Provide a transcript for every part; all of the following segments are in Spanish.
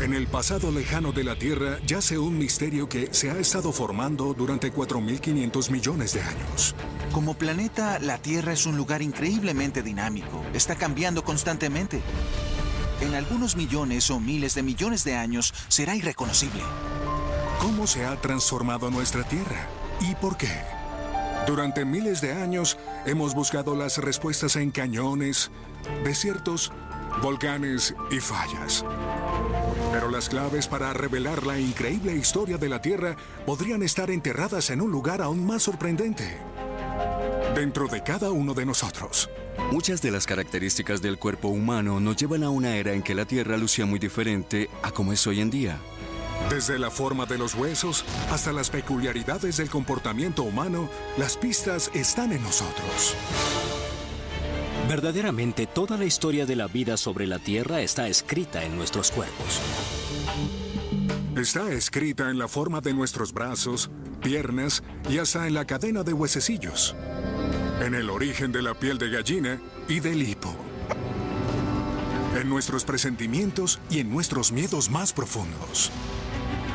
En el pasado lejano de la Tierra yace un misterio que se ha estado formando durante 4.500 millones de años. Como planeta, la Tierra es un lugar increíblemente dinámico. Está cambiando constantemente. En algunos millones o miles de millones de años será irreconocible. ¿Cómo se ha transformado nuestra Tierra? ¿Y por qué? Durante miles de años hemos buscado las respuestas en cañones, desiertos, volcanes y fallas. Pero las claves para revelar la increíble historia de la Tierra podrían estar enterradas en un lugar aún más sorprendente. Dentro de cada uno de nosotros. Muchas de las características del cuerpo humano nos llevan a una era en que la Tierra lucía muy diferente a como es hoy en día. Desde la forma de los huesos hasta las peculiaridades del comportamiento humano, las pistas están en nosotros. Verdaderamente, toda la historia de la vida sobre la Tierra está escrita en nuestros cuerpos. Está escrita en la forma de nuestros brazos, piernas y hasta en la cadena de huesecillos. En el origen de la piel de gallina y del hipo. En nuestros presentimientos y en nuestros miedos más profundos.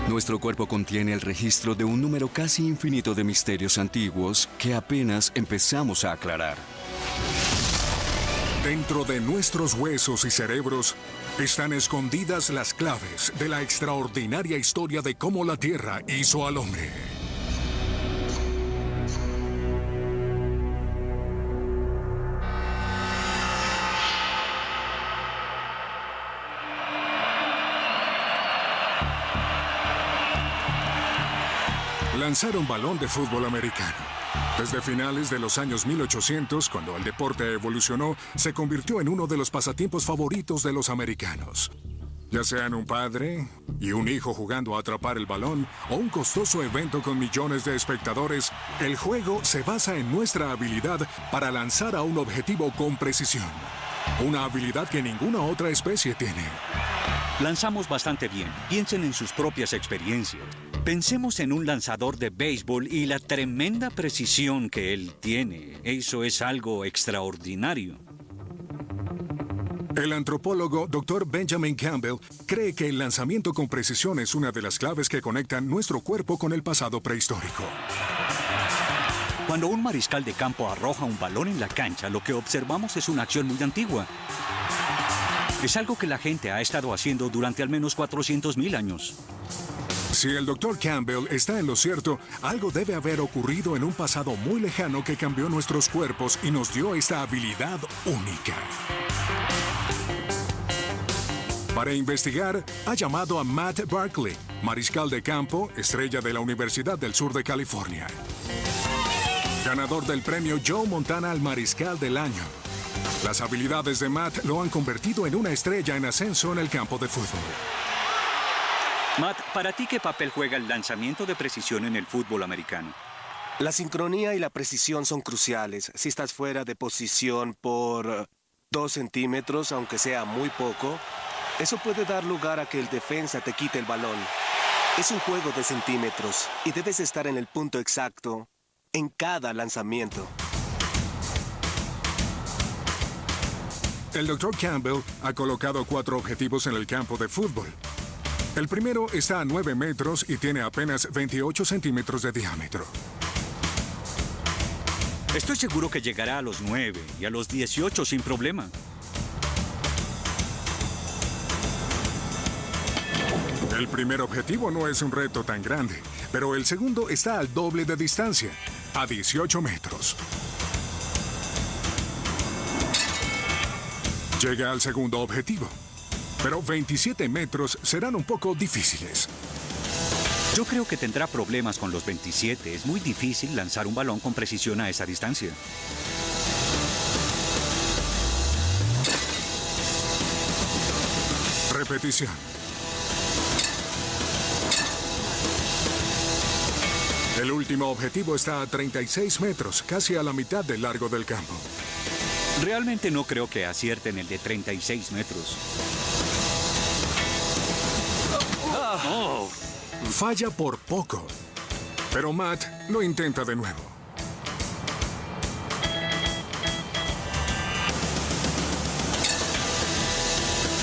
Nuestro cuerpo contiene el registro de un número casi infinito de misterios antiguos que apenas empezamos a aclarar. Dentro de nuestros huesos y cerebros están escondidas las claves de la extraordinaria historia de cómo la Tierra hizo al hombre. Lanzar un balón de fútbol americano. Desde finales de los años 1800, cuando el deporte evolucionó, se convirtió en uno de los pasatiempos favoritos de los americanos. Ya sean un padre y un hijo jugando a atrapar el balón o un costoso evento con millones de espectadores, el juego se basa en nuestra habilidad para lanzar a un objetivo con precisión. Una habilidad que ninguna otra especie tiene. Lanzamos bastante bien. Piensen en sus propias experiencias. Pensemos en un lanzador de béisbol y la tremenda precisión que él tiene. Eso es algo extraordinario. El antropólogo Dr. Benjamin Campbell cree que el lanzamiento con precisión es una de las claves que conectan nuestro cuerpo con el pasado prehistórico. Cuando un mariscal de campo arroja un balón en la cancha, lo que observamos es una acción muy antigua. Es algo que la gente ha estado haciendo durante al menos 400.000 años. Si el Dr. Campbell está en lo cierto, algo debe haber ocurrido en un pasado muy lejano que cambió nuestros cuerpos y nos dio esta habilidad única. Para investigar, ha llamado a Matt Barkley, mariscal de campo, estrella de la Universidad del Sur de California. Ganador del premio Joe Montana al Mariscal del Año. Las habilidades de Matt lo han convertido en una estrella en ascenso en el campo de fútbol. Matt, ¿para ti qué papel juega el lanzamiento de precisión en el fútbol americano? La sincronía y la precisión son cruciales. Si estás fuera de posición por 2 centímetros, aunque sea muy poco, eso puede dar lugar a que el defensa te quite el balón. Es un juego de centímetros y debes estar en el punto exacto en cada lanzamiento. El Dr. Campbell ha colocado 4 objetivos en el campo de fútbol. El primero está a 9 metros y tiene apenas 28 centímetros de diámetro. Estoy seguro que llegará a los 9 y a los 18 sin problema. El primer objetivo no es un reto tan grande, pero el segundo está al doble de distancia, a 18 metros. Llega al segundo objetivo, pero 27 metros serán un poco difíciles. Yo creo que tendrá problemas con los 27. Es muy difícil lanzar un balón con precisión a esa distancia. Repetición. El último objetivo está a 36 metros, casi a la mitad del largo del campo. Realmente no creo que acierten el de 36 metros. Falla por poco, pero Matt lo intenta de nuevo.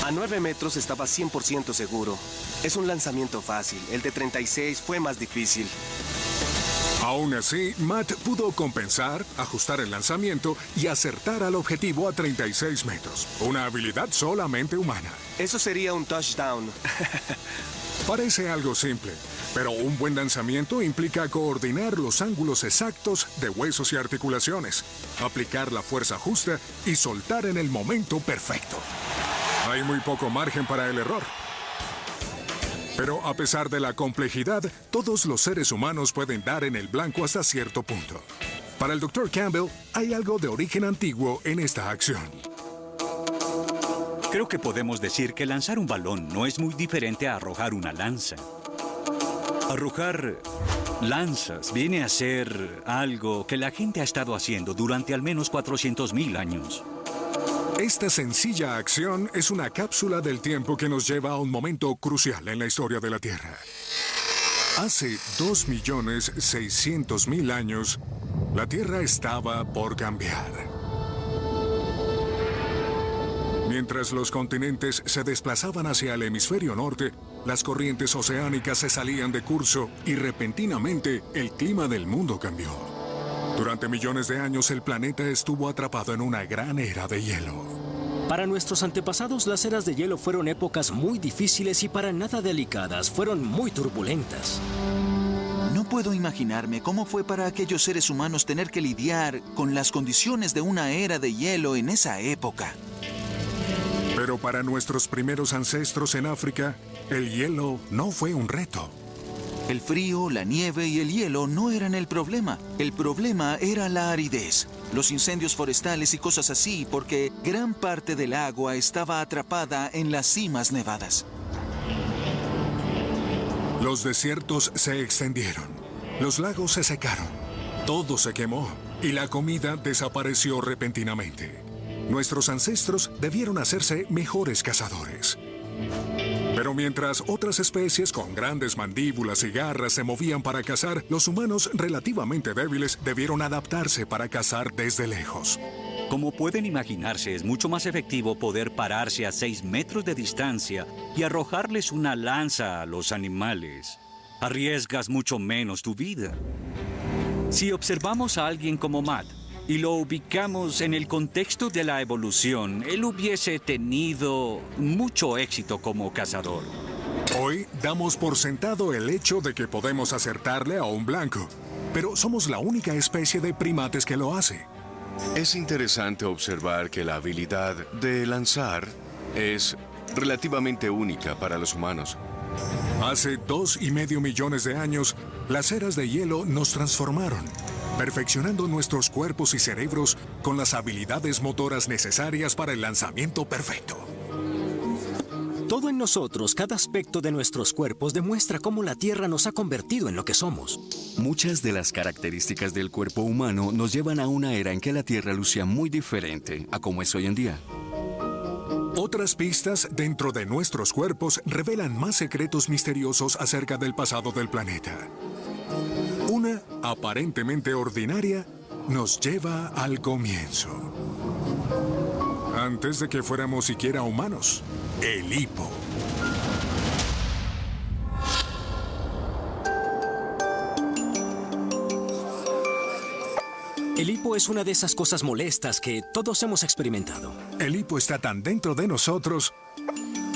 A 9 metros estaba 100% seguro. Es un lanzamiento fácil. El de 36 fue más difícil. Aún así, Matt pudo compensar, ajustar el lanzamiento y acertar al objetivo a 36 metros. Una habilidad solamente humana. Eso sería un touchdown. Parece algo simple, pero un buen lanzamiento implica coordinar los ángulos exactos de huesos y articulaciones, aplicar la fuerza justa y soltar en el momento perfecto. Hay muy poco margen para el error. Pero a pesar de la complejidad, todos los seres humanos pueden dar en el blanco hasta cierto punto. Para el Dr. Campbell, hay algo de origen antiguo en esta acción. Creo que podemos decir que lanzar un balón no es muy diferente a arrojar una lanza. Arrojar lanzas viene a ser algo que la gente ha estado haciendo durante al menos 400,000 años. Esta sencilla acción es una cápsula del tiempo que nos lleva a un momento crucial en la historia de la Tierra. Hace 2.600.000 años, la Tierra estaba por cambiar. Mientras los continentes se desplazaban hacia el hemisferio norte, las corrientes oceánicas se salían de curso y repentinamente el clima del mundo cambió. Durante millones de años el planeta estuvo atrapado en una gran era de hielo. Para nuestros antepasados, las eras de hielo fueron épocas muy difíciles y para nada delicadas, fueron muy turbulentas. No puedo imaginarme cómo fue para aquellos seres humanos tener que lidiar con las condiciones de una era de hielo en esa época. Pero para nuestros primeros ancestros en África, el hielo no fue un reto. El frío, la nieve y el hielo no eran el problema. El problema era la aridez, los incendios forestales y cosas así, porque gran parte del agua estaba atrapada en las cimas nevadas. Los desiertos se extendieron, los lagos se secaron, todo se quemó y la comida desapareció repentinamente. Nuestros ancestros debieron hacerse mejores cazadores. Pero mientras otras especies con grandes mandíbulas y garras se movían para cazar, los humanos relativamente débiles debieron adaptarse para cazar desde lejos. Como pueden imaginarse, es mucho más efectivo poder pararse a 6 metros de distancia y arrojarles una lanza a los animales. Arriesgas mucho menos tu vida. Si observamos a alguien como Matt y lo ubicamos en el contexto de la evolución, él hubiese tenido mucho éxito como cazador. Hoy damos por sentado el hecho de que podemos acertarle a un blanco, pero somos la única especie de primates que lo hace. Es interesante observar que la habilidad de lanzar es relativamente única para los humanos. Hace 2,5 millones de años, las eras de hielo nos transformaron, perfeccionando nuestros cuerpos y cerebros con las habilidades motoras necesarias para el lanzamiento perfecto. Todo en nosotros, cada aspecto de nuestros cuerpos demuestra cómo la Tierra nos ha convertido en lo que somos. Muchas de las características del cuerpo humano nos llevan a una era en que la Tierra lucía muy diferente a como es hoy en día. Otras pistas dentro de nuestros cuerpos revelan más secretos misteriosos acerca del pasado del planeta. Una, aparentemente ordinaria, nos lleva al comienzo. Antes de que fuéramos siquiera humanos, el hipo. El hipo es una de esas cosas molestas que todos hemos experimentado. El hipo está tan dentro de nosotros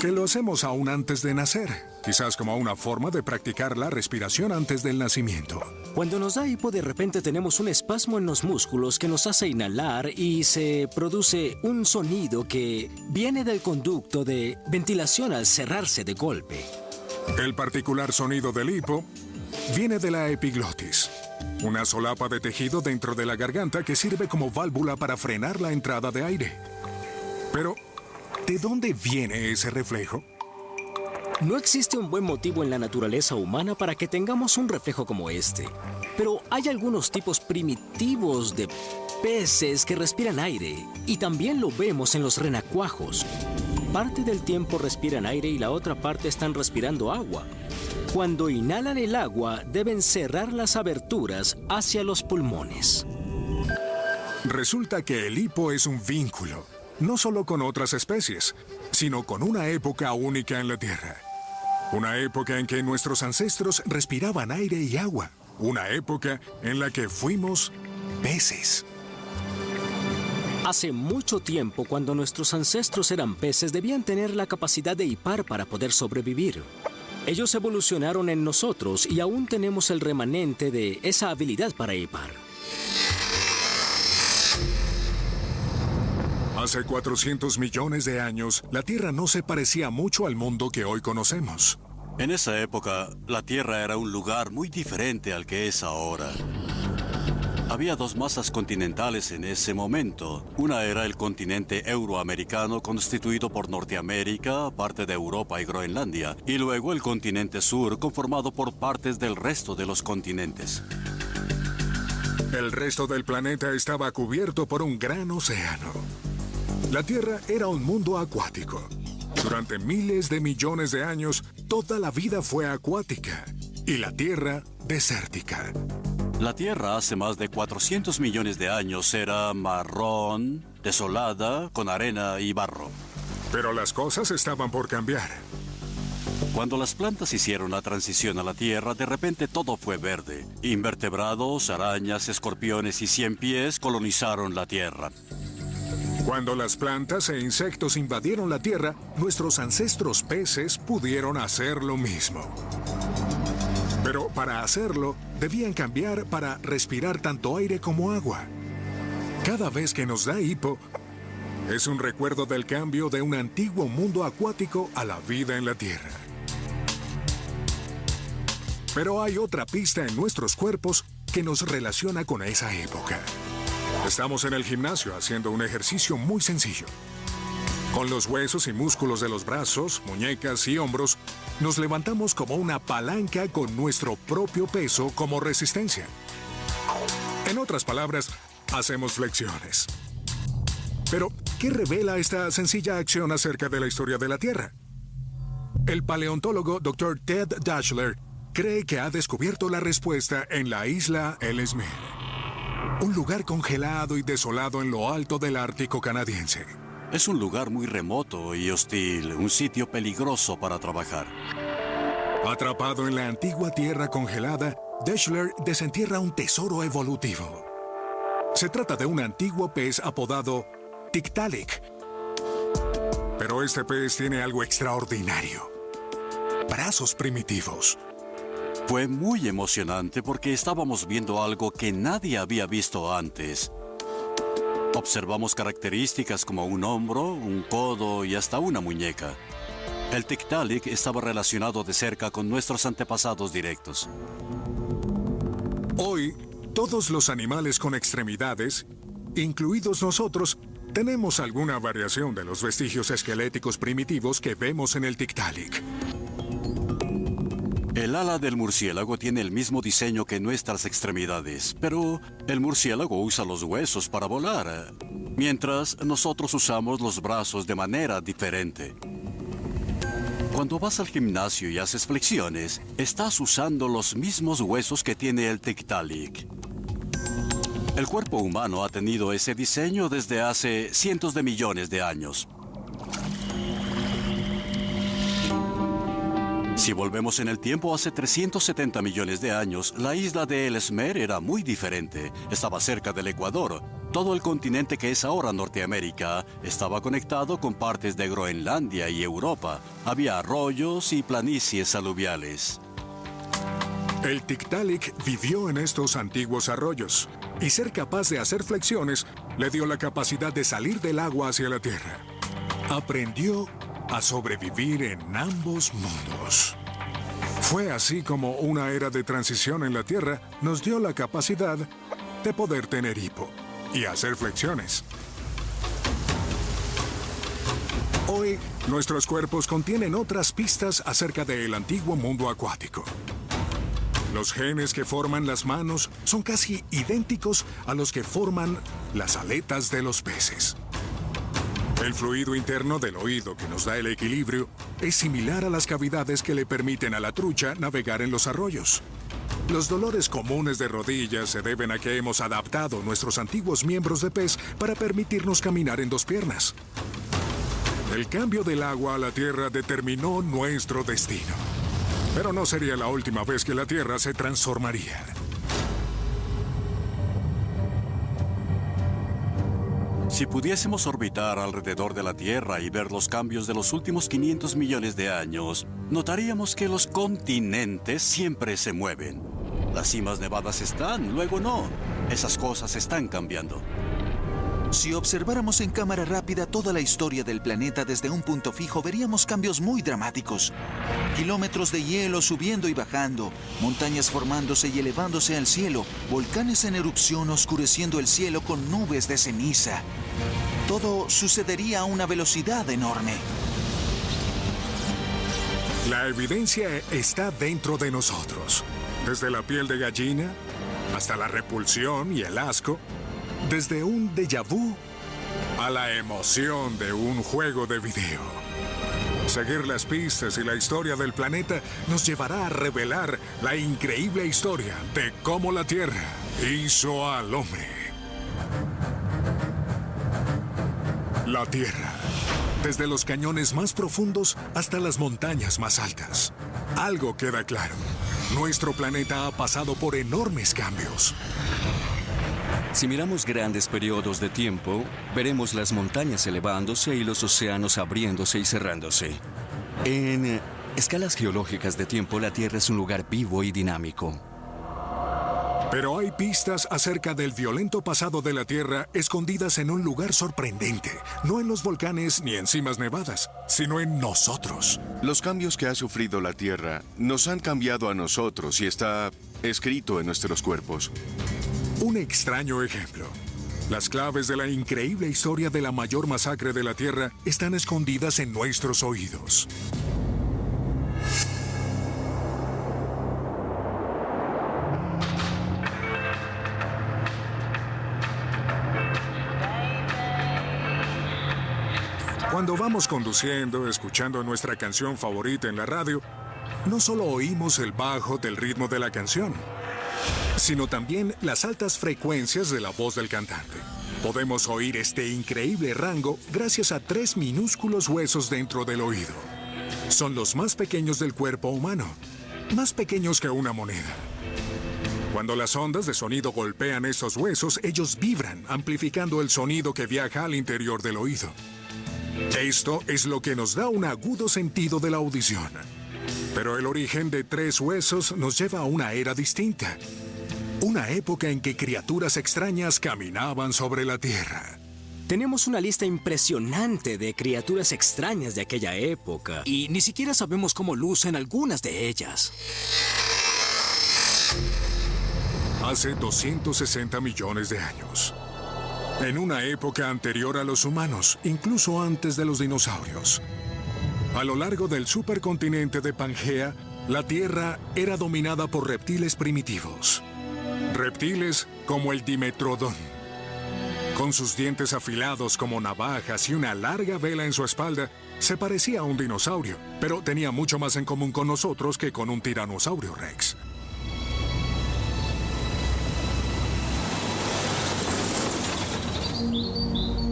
que lo hacemos aún antes de nacer, quizás como una forma de practicar la respiración antes del nacimiento. Cuando nos da hipo, de repente tenemos un espasmo en los músculos que nos hace inhalar y se produce un sonido que viene del conducto de ventilación al cerrarse de golpe. El particular sonido del hipo viene de la epiglotis, una solapa de tejido dentro de la garganta que sirve como válvula para frenar la entrada de aire. Pero, ¿de dónde viene ese reflejo? No existe un buen motivo en la naturaleza humana para que tengamos un reflejo como este. Pero hay algunos tipos primitivos de peces que respiran aire, y también lo vemos en los renacuajos. Parte del tiempo respiran aire y la otra parte están respirando agua. Cuando inhalan el agua, deben cerrar las aberturas hacia los pulmones. Resulta que el hipo es un vínculo, no solo con otras especies, sino con una época única en la Tierra. Una época en que nuestros ancestros respiraban aire y agua. Una época en la que fuimos peces. Hace mucho tiempo, cuando nuestros ancestros eran peces, debían tener la capacidad de hipar para poder sobrevivir. Ellos evolucionaron en nosotros y aún tenemos el remanente de esa habilidad para hipar. Hace 400 millones de años, la Tierra no se parecía mucho al mundo que hoy conocemos. En esa época, la Tierra era un lugar muy diferente al que es ahora. Había dos masas continentales en ese momento. Una era el continente euroamericano, constituido por Norteamérica, parte de Europa y Groenlandia, y luego el continente sur, conformado por partes del resto de los continentes. El resto del planeta estaba cubierto por un gran océano. La Tierra era un mundo acuático. Durante miles de millones de años, toda la vida fue acuática y la Tierra desértica. La Tierra hace más de 400 millones de años era marrón, desolada, con arena y barro. Pero las cosas estaban por cambiar. Cuando las plantas hicieron la transición a la Tierra, de repente todo fue verde. Invertebrados, arañas, escorpiones y ciempiés colonizaron la Tierra. Cuando las plantas e insectos invadieron la Tierra, nuestros ancestros peces pudieron hacer lo mismo. Pero para hacerlo, debían cambiar para respirar tanto aire como agua. Cada vez que nos da hipo, es un recuerdo del cambio de un antiguo mundo acuático a la vida en la Tierra. Pero hay otra pista en nuestros cuerpos que nos relaciona con esa época. Estamos en el gimnasio haciendo un ejercicio muy sencillo. Con los huesos y músculos de los brazos, muñecas y hombros, nos levantamos como una palanca con nuestro propio peso como resistencia. En otras palabras, hacemos flexiones. Pero, ¿qué revela esta sencilla acción acerca de la historia de la Tierra? El paleontólogo Dr. Ted Dashler cree que ha descubierto la respuesta en la isla Ellesmere, un lugar congelado y desolado en lo alto del Ártico canadiense. Es un lugar muy remoto y hostil, un sitio peligroso para trabajar. Atrapado en la antigua tierra congelada, Dashler desentierra un tesoro evolutivo. Se trata de un antiguo pez apodado Tiktaalik. Pero este pez tiene algo extraordinario: brazos primitivos. Fue muy emocionante porque estábamos viendo algo que nadie había visto antes. Observamos características como un hombro, un codo y hasta una muñeca. El Tiktaalik estaba relacionado de cerca con nuestros antepasados directos. Hoy, todos los animales con extremidades, incluidos nosotros, tenemos alguna variación de los vestigios esqueléticos primitivos que vemos en el Tiktaalik. El ala del murciélago tiene el mismo diseño que nuestras extremidades, pero el murciélago usa los huesos para volar, mientras nosotros usamos los brazos de manera diferente. Cuando vas al gimnasio y haces flexiones, estás usando los mismos huesos que tiene el Tiktaalik. El cuerpo humano ha tenido ese diseño desde hace cientos de millones de años. Si volvemos en el tiempo, hace 370 millones de años, la isla de Ellesmere era muy diferente. Estaba cerca del Ecuador. Todo el continente que es ahora Norteamérica estaba conectado con partes de Groenlandia y Europa. Había arroyos y planicies aluviales. El Tiktaalik vivió en estos antiguos arroyos, y ser capaz de hacer flexiones le dio la capacidad de salir del agua hacia la tierra. Aprendió a sobrevivir en ambos mundos. Fue así como una era de transición en la Tierra nos dio la capacidad de poder tener hipo y hacer flexiones. Hoy, nuestros cuerpos contienen otras pistas acerca del antiguo mundo acuático. Los genes que forman las manos son casi idénticos a los que forman las aletas de los peces. El fluido interno del oído que nos da el equilibrio es similar a las cavidades que le permiten a la trucha navegar en los arroyos. Los dolores comunes de rodillas se deben a que hemos adaptado nuestros antiguos miembros de pez para permitirnos caminar en dos piernas. El cambio del agua a la Tierra determinó nuestro destino. Pero no sería la última vez que la Tierra se transformaría. Si pudiésemos orbitar alrededor de la Tierra y ver los cambios de los últimos 500 millones de años, notaríamos que los continentes siempre se mueven. Las cimas nevadas están, luego no. Esas cosas están cambiando. Si observáramos en cámara rápida toda la historia del planeta desde un punto fijo, veríamos cambios muy dramáticos. Kilómetros de hielo subiendo y bajando, montañas formándose y elevándose al cielo, volcanes en erupción oscureciendo el cielo con nubes de ceniza. Todo sucedería a una velocidad enorme. La evidencia está dentro de nosotros. Desde la piel de gallina hasta la repulsión y el asco. Desde un déjà vu a la emoción de un juego de video. Seguir las pistas y la historia del planeta nos llevará a revelar la increíble historia de cómo la Tierra hizo al hombre. La Tierra, desde los cañones más profundos hasta las montañas más altas. Algo queda claro, nuestro planeta ha pasado por enormes cambios. Si miramos grandes periodos de tiempo, veremos las montañas elevándose y los océanos abriéndose y cerrándose. En escalas geológicas de tiempo, la Tierra es un lugar vivo y dinámico. Pero hay pistas acerca del violento pasado de la Tierra escondidas en un lugar sorprendente. No en los volcanes ni en cimas nevadas, sino en nosotros. Los cambios que ha sufrido la Tierra nos han cambiado a nosotros y está escrito en nuestros cuerpos. Un extraño ejemplo. Las claves de la increíble historia de la mayor masacre de la Tierra están escondidas en nuestros oídos. Cuando vamos conduciendo, escuchando nuestra canción favorita en la radio, no solo oímos el bajo del ritmo de la canción, sino también las altas frecuencias de la voz del cantante. Podemos oír este increíble rango gracias a 3 minúsculos huesos dentro del oído. Son los más pequeños del cuerpo humano, más pequeños que una moneda. Cuando las ondas de sonido golpean estos huesos, ellos vibran, amplificando el sonido que viaja al interior del oído. Esto es lo que nos da un agudo sentido de la audición. Pero el origen de 3 huesos nos lleva a una era distinta. Una época en que criaturas extrañas caminaban sobre la Tierra. Tenemos una lista impresionante de criaturas extrañas de aquella época y ni siquiera sabemos cómo lucen algunas de ellas. Hace 260 millones de años. En una época anterior a los humanos, incluso antes de los dinosaurios. A lo largo del supercontinente de Pangea, la Tierra era dominada por reptiles primitivos. Reptiles como el Dimetrodon. Con sus dientes afilados como navajas y una larga vela en su espalda, se parecía a un dinosaurio, pero tenía mucho más en común con nosotros que con un tiranosaurio Rex.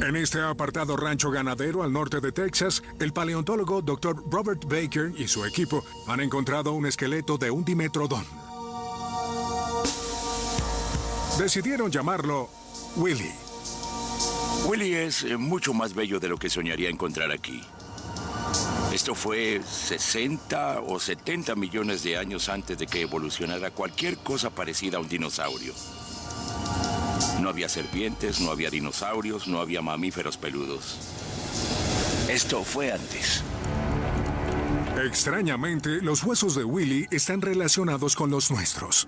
En este apartado rancho ganadero al norte de Texas, el paleontólogo Dr. Robert Baker y su equipo han encontrado un esqueleto de un Dimetrodon. Decidieron llamarlo Willy. Willy es mucho más bello de lo que soñaría encontrar aquí. Esto fue 60 o 70 millones de años antes de que evolucionara cualquier cosa parecida a un dinosaurio. No había serpientes, no había dinosaurios, no había mamíferos peludos. Esto fue antes. Extrañamente, los huesos de Willy están relacionados con los nuestros.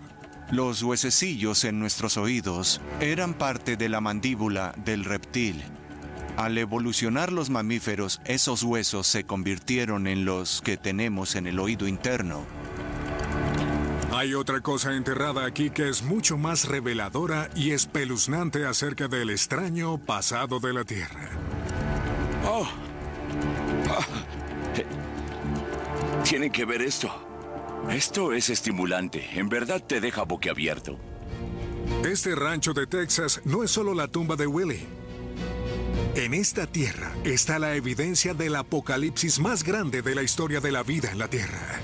Los huesecillos en nuestros oídos eran parte de la mandíbula del reptil. Al evolucionar los mamíferos, esos huesos se convirtieron en los que tenemos en el oído interno. Hay otra cosa enterrada aquí que es mucho más reveladora y espeluznante acerca del extraño pasado de la Tierra. Tienen que ver esto. Esto es estimulante. En verdad te deja boquiabierto. Este rancho de Texas no es solo la tumba de Willie. En esta tierra está la evidencia del apocalipsis más grande de la historia de la vida en la Tierra.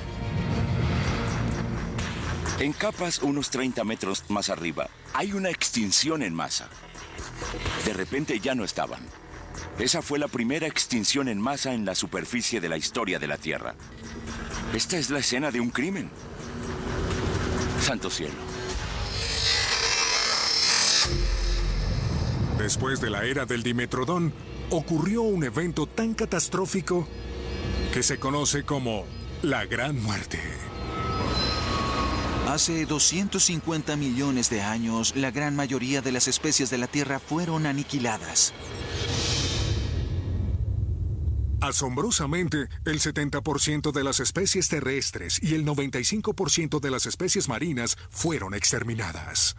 En capas unos 30 metros más arriba, hay una extinción en masa. De repente ya no estaban. Esa fue la primera extinción en masa en la superficie de la historia de la Tierra. Esta es la escena de un crimen. Santo cielo. Después de la era del Dimetrodón, ocurrió un evento tan catastrófico que se conoce como la Gran Muerte. Hace 250 millones de años, la gran mayoría de las especies de la Tierra fueron aniquiladas. Asombrosamente, el 70% de las especies terrestres y el 95% de las especies marinas fueron exterminadas.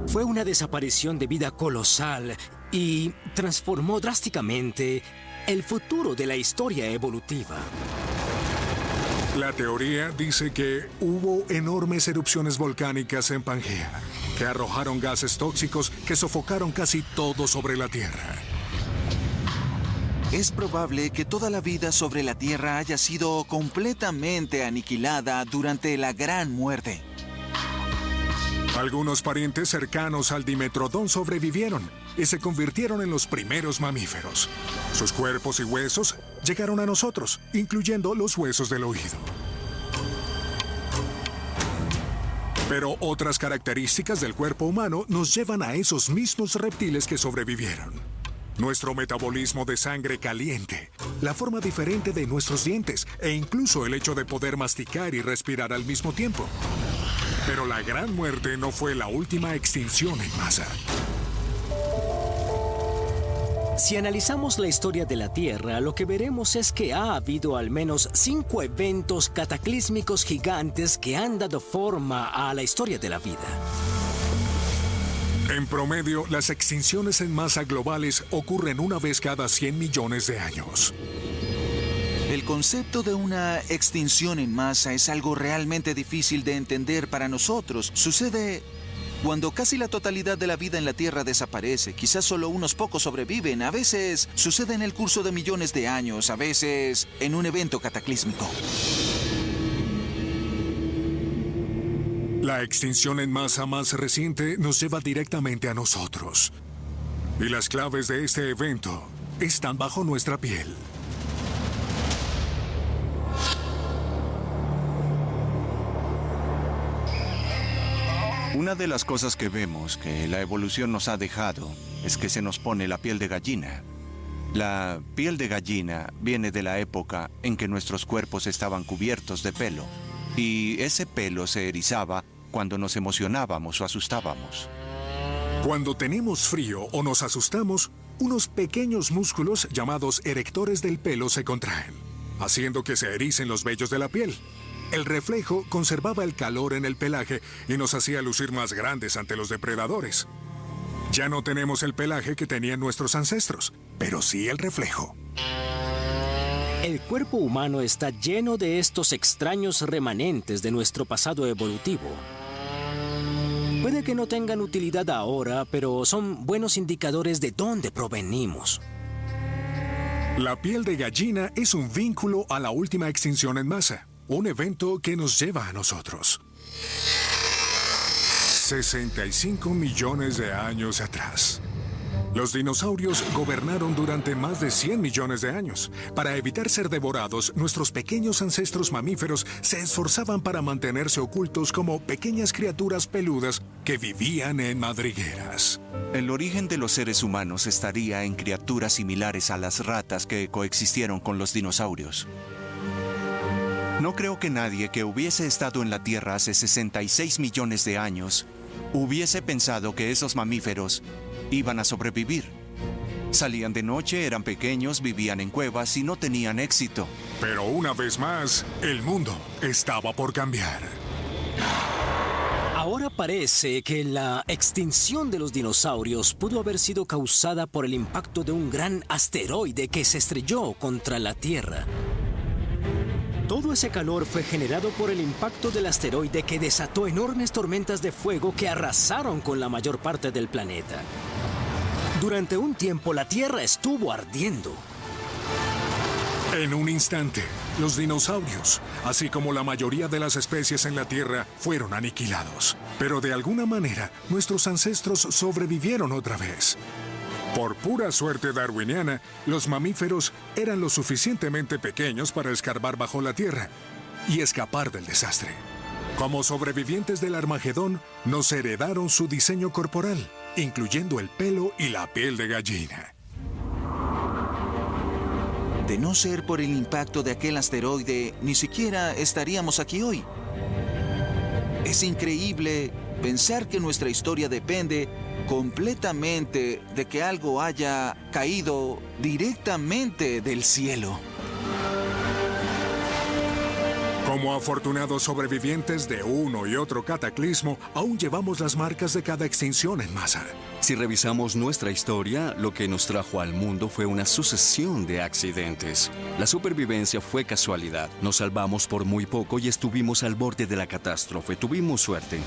Fue una desaparición de vida colosal y transformó drásticamente el futuro de la historia evolutiva. La teoría dice que hubo enormes erupciones volcánicas en Pangea, que arrojaron gases tóxicos que sofocaron casi todo sobre la Tierra. Es probable que toda la vida sobre la Tierra haya sido completamente aniquilada durante la Gran Muerte. Algunos parientes cercanos al Dimetrodón sobrevivieron y se convirtieron en los primeros mamíferos. Sus cuerpos y huesos llegaron a nosotros, incluyendo los huesos del oído. Pero otras características del cuerpo humano nos llevan a esos mismos reptiles que sobrevivieron. Nuestro metabolismo de sangre caliente, la forma diferente de nuestros dientes e incluso el hecho de poder masticar y respirar al mismo tiempo. Pero la Gran Muerte no fue la última extinción en masa. Si analizamos la historia de la Tierra, lo que veremos es que ha habido al menos 5 eventos cataclísmicos gigantes que han dado forma a la historia de la vida. En promedio, las extinciones en masa globales ocurren una vez cada 100 millones de años. El concepto de una extinción en masa es algo realmente difícil de entender para nosotros. Sucede cuando casi la totalidad de la vida en la Tierra desaparece. Quizás solo unos pocos sobreviven. A veces sucede en el curso de millones de años, a veces en un evento cataclísmico. La extinción en masa más reciente nos lleva directamente a nosotros. Y las claves de este evento están bajo nuestra piel. Una de las cosas que vemos que la evolución nos ha dejado es que se nos pone la piel de gallina. La piel de gallina viene de la época en que nuestros cuerpos estaban cubiertos de pelo, y ese pelo se erizaba cuando nos emocionábamos o asustábamos. Cuando tenemos frío o nos asustamos, unos pequeños músculos llamados erectores del pelo se contraen, haciendo que se ericen los vellos de la piel. El reflejo conservaba el calor en el pelaje y nos hacía lucir más grandes ante los depredadores. Ya no tenemos el pelaje que tenían nuestros ancestros, pero sí el reflejo. El cuerpo humano está lleno de estos extraños remanentes de nuestro pasado evolutivo. Puede que no tengan utilidad ahora, pero son buenos indicadores de dónde provenimos. La piel de gallina es un vínculo a la última extinción en masa. Un evento que nos lleva a nosotros. 65 millones de años atrás. Los dinosaurios gobernaron durante más de 100 millones de años. Para evitar ser devorados, nuestros pequeños ancestros mamíferos se esforzaban para mantenerse ocultos como pequeñas criaturas peludas que vivían en madrigueras. El origen de los seres humanos estaría en criaturas similares a las ratas que coexistieron con los dinosaurios. No creo que nadie que hubiese estado en la Tierra hace 66 millones de años hubiese pensado que esos mamíferos iban a sobrevivir. Salían de noche, eran pequeños, vivían en cuevas y no tenían éxito. Pero una vez más, el mundo estaba por cambiar. Ahora parece que la extinción de los dinosaurios pudo haber sido causada por el impacto de un gran asteroide que se estrelló contra la Tierra. Todo ese calor fue generado por el impacto del asteroide que desató enormes tormentas de fuego que arrasaron con la mayor parte del planeta. Durante un tiempo la Tierra estuvo ardiendo. En un instante, los dinosaurios, así como la mayoría de las especies en la Tierra, fueron aniquilados. Pero de alguna manera, nuestros ancestros sobrevivieron otra vez. Por pura suerte darwiniana, los mamíferos eran lo suficientemente pequeños para escarbar bajo la Tierra y escapar del desastre. Como sobrevivientes del Armagedón, nos heredaron su diseño corporal, incluyendo el pelo y la piel de gallina. De no ser por el impacto de aquel asteroide, ni siquiera estaríamos aquí hoy. Es increíble pensar que nuestra historia depende completamente de que algo haya caído directamente del cielo. Como afortunados sobrevivientes de uno y otro cataclismo, aún llevamos las marcas de cada extinción en masa. Si revisamos nuestra historia, lo que nos trajo al mundo fue una sucesión de accidentes. La supervivencia fue casualidad. Nos salvamos por muy poco y estuvimos al borde de la catástrofe. Tuvimos suerte.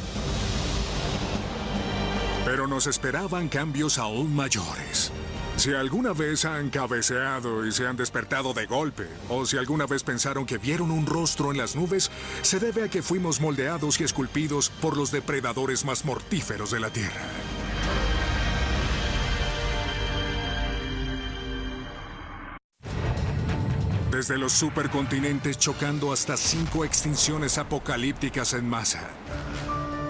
Pero nos esperaban cambios aún mayores. Si alguna vez han cabeceado y se han despertado de golpe, o si alguna vez pensaron que vieron un rostro en las nubes, se debe a que fuimos moldeados y esculpidos por los depredadores más mortíferos de la Tierra. Desde los supercontinentes chocando hasta 5 extinciones apocalípticas en masa.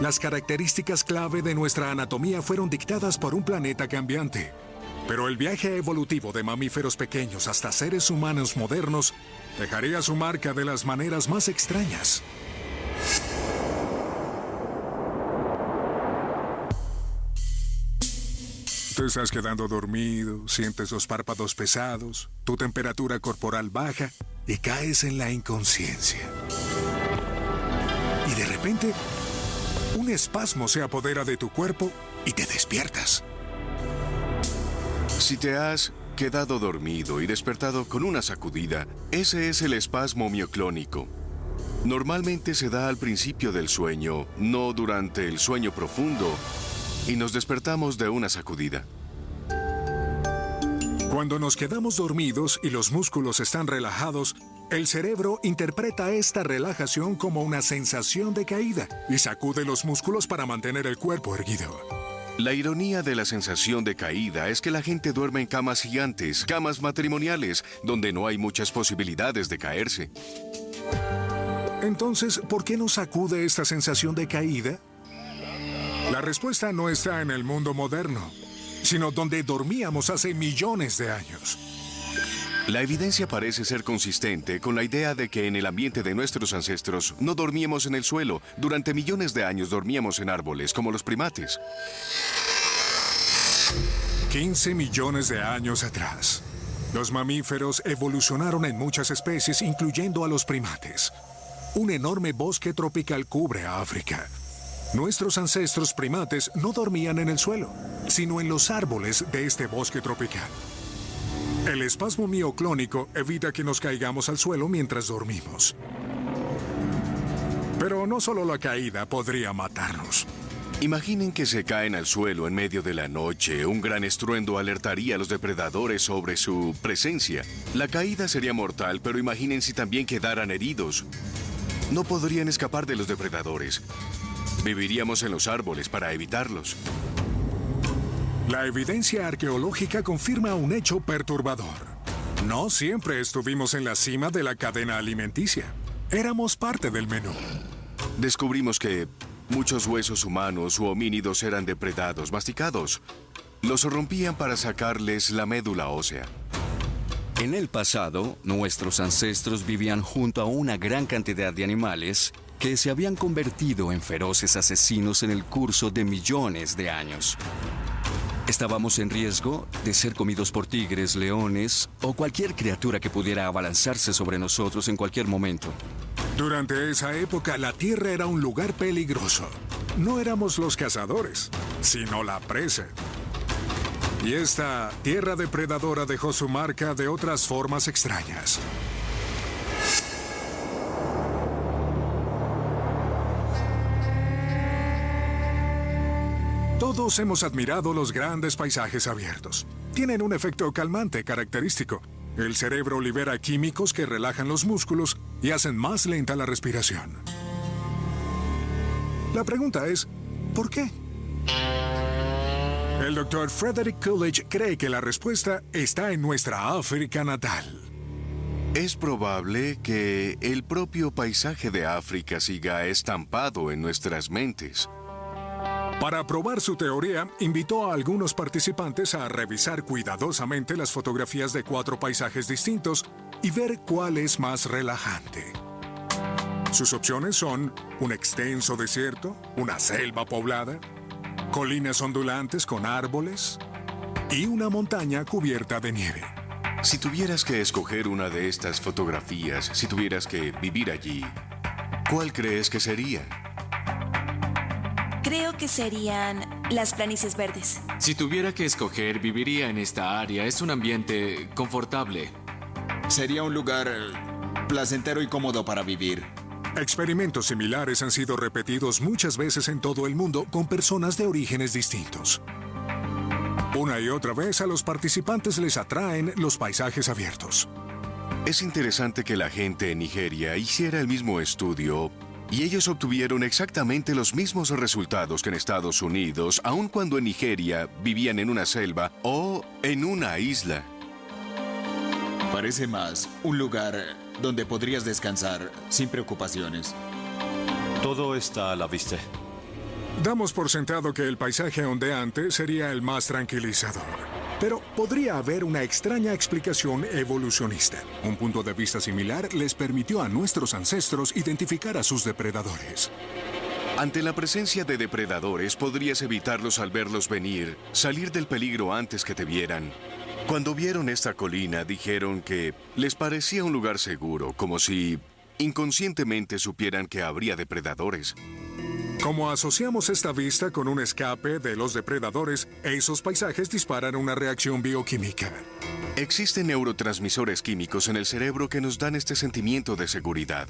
Las características clave de nuestra anatomía fueron dictadas por un planeta cambiante. Pero el viaje evolutivo de mamíferos pequeños hasta seres humanos modernos dejaría su marca de las maneras más extrañas. Te estás quedando dormido, sientes los párpados pesados, tu temperatura corporal baja y caes en la inconsciencia. Y de repente, un espasmo se apodera de tu cuerpo y te despiertas. Si te has quedado dormido y despertado con una sacudida, ese es el espasmo mioclónico. Normalmente se da al principio del sueño, no durante el sueño profundo, y nos despertamos de una sacudida. Cuando nos quedamos dormidos y los músculos están relajados, el cerebro interpreta esta relajación como una sensación de caída y sacude los músculos para mantener el cuerpo erguido. La ironía de la sensación de caída es que la gente duerme en camas gigantes, camas matrimoniales, donde no hay muchas posibilidades de caerse. Entonces, ¿por qué nos sacude esta sensación de caída? La respuesta no está en el mundo moderno, sino donde dormíamos hace millones de años. La evidencia parece ser consistente con la idea de que en el ambiente de nuestros ancestros no dormíamos en el suelo. Durante millones de años dormíamos en árboles, como los primates. 15 millones de años atrás, los mamíferos evolucionaron en muchas especies, incluyendo a los primates. Un enorme bosque tropical cubre a África. Nuestros ancestros primates no dormían en el suelo, sino en los árboles de este bosque tropical. El espasmo mioclónico evita que nos caigamos al suelo mientras dormimos. Pero no solo la caída podría matarnos. Imaginen que se caen al suelo en medio de la noche. Un gran estruendo alertaría a los depredadores sobre su presencia. La caída sería mortal, pero imaginen si también quedaran heridos. No podrían escapar de los depredadores. Viviríamos en los árboles para evitarlos. La evidencia arqueológica confirma un hecho perturbador. No siempre estuvimos en la cima de la cadena alimenticia. Éramos parte del menú. Descubrimos que muchos huesos humanos u homínidos eran depredados, masticados. Los rompían para sacarles la médula ósea. En el pasado, nuestros ancestros vivían junto a una gran cantidad de animales que se habían convertido en feroces asesinos en el curso de millones de años. Estábamos en riesgo de ser comidos por tigres, leones o cualquier criatura que pudiera abalanzarse sobre nosotros en cualquier momento. Durante esa época, la Tierra era un lugar peligroso. No éramos los cazadores, sino la presa. Y esta tierra depredadora dejó su marca de otras formas extrañas. Todos hemos admirado los grandes paisajes abiertos. Tienen un efecto calmante característico. El cerebro libera químicos que relajan los músculos y hacen más lenta la respiración. La pregunta es, ¿por qué? El Dr. Frederick Coolidge cree que la respuesta está en nuestra África natal. Es probable que el propio paisaje de África siga estampado en nuestras mentes. Para probar su teoría, invitó a algunos participantes a revisar cuidadosamente las fotografías de 4 paisajes distintos y ver cuál es más relajante. Sus opciones son un extenso desierto, una selva poblada, colinas ondulantes con árboles y una montaña cubierta de nieve. Si tuvieras que escoger una de estas fotografías, si tuvieras que vivir allí, ¿cuál crees que sería? Creo que serían las planicies verdes. Si tuviera que escoger, viviría en esta área. Es un ambiente confortable. Sería un lugar placentero y cómodo para vivir. Experimentos similares han sido repetidos muchas veces en todo el mundo con personas de orígenes distintos. Una y otra vez a los participantes les atraen los paisajes abiertos. Es interesante que la gente en Nigeria hiciera el mismo estudio y ellos obtuvieron exactamente los mismos resultados que en Estados Unidos, aun cuando en Nigeria vivían en una selva o en una isla. Parece más un lugar donde podrías descansar sin preocupaciones. Todo está a la vista. Damos por sentado que el paisaje ondeante sería el más tranquilizador. Pero podría haber una extraña explicación evolucionista. Un punto de vista similar les permitió a nuestros ancestros identificar a sus depredadores. Ante la presencia de depredadores, podrías evitarlos al verlos venir, salir del peligro antes que te vieran. Cuando vieron esta colina, dijeron que les parecía un lugar seguro, como si inconscientemente supieran que habría depredadores. Como asociamos esta vista con un escape de los depredadores, esos paisajes disparan una reacción bioquímica. Existen neurotransmisores químicos en el cerebro que nos dan este sentimiento de seguridad.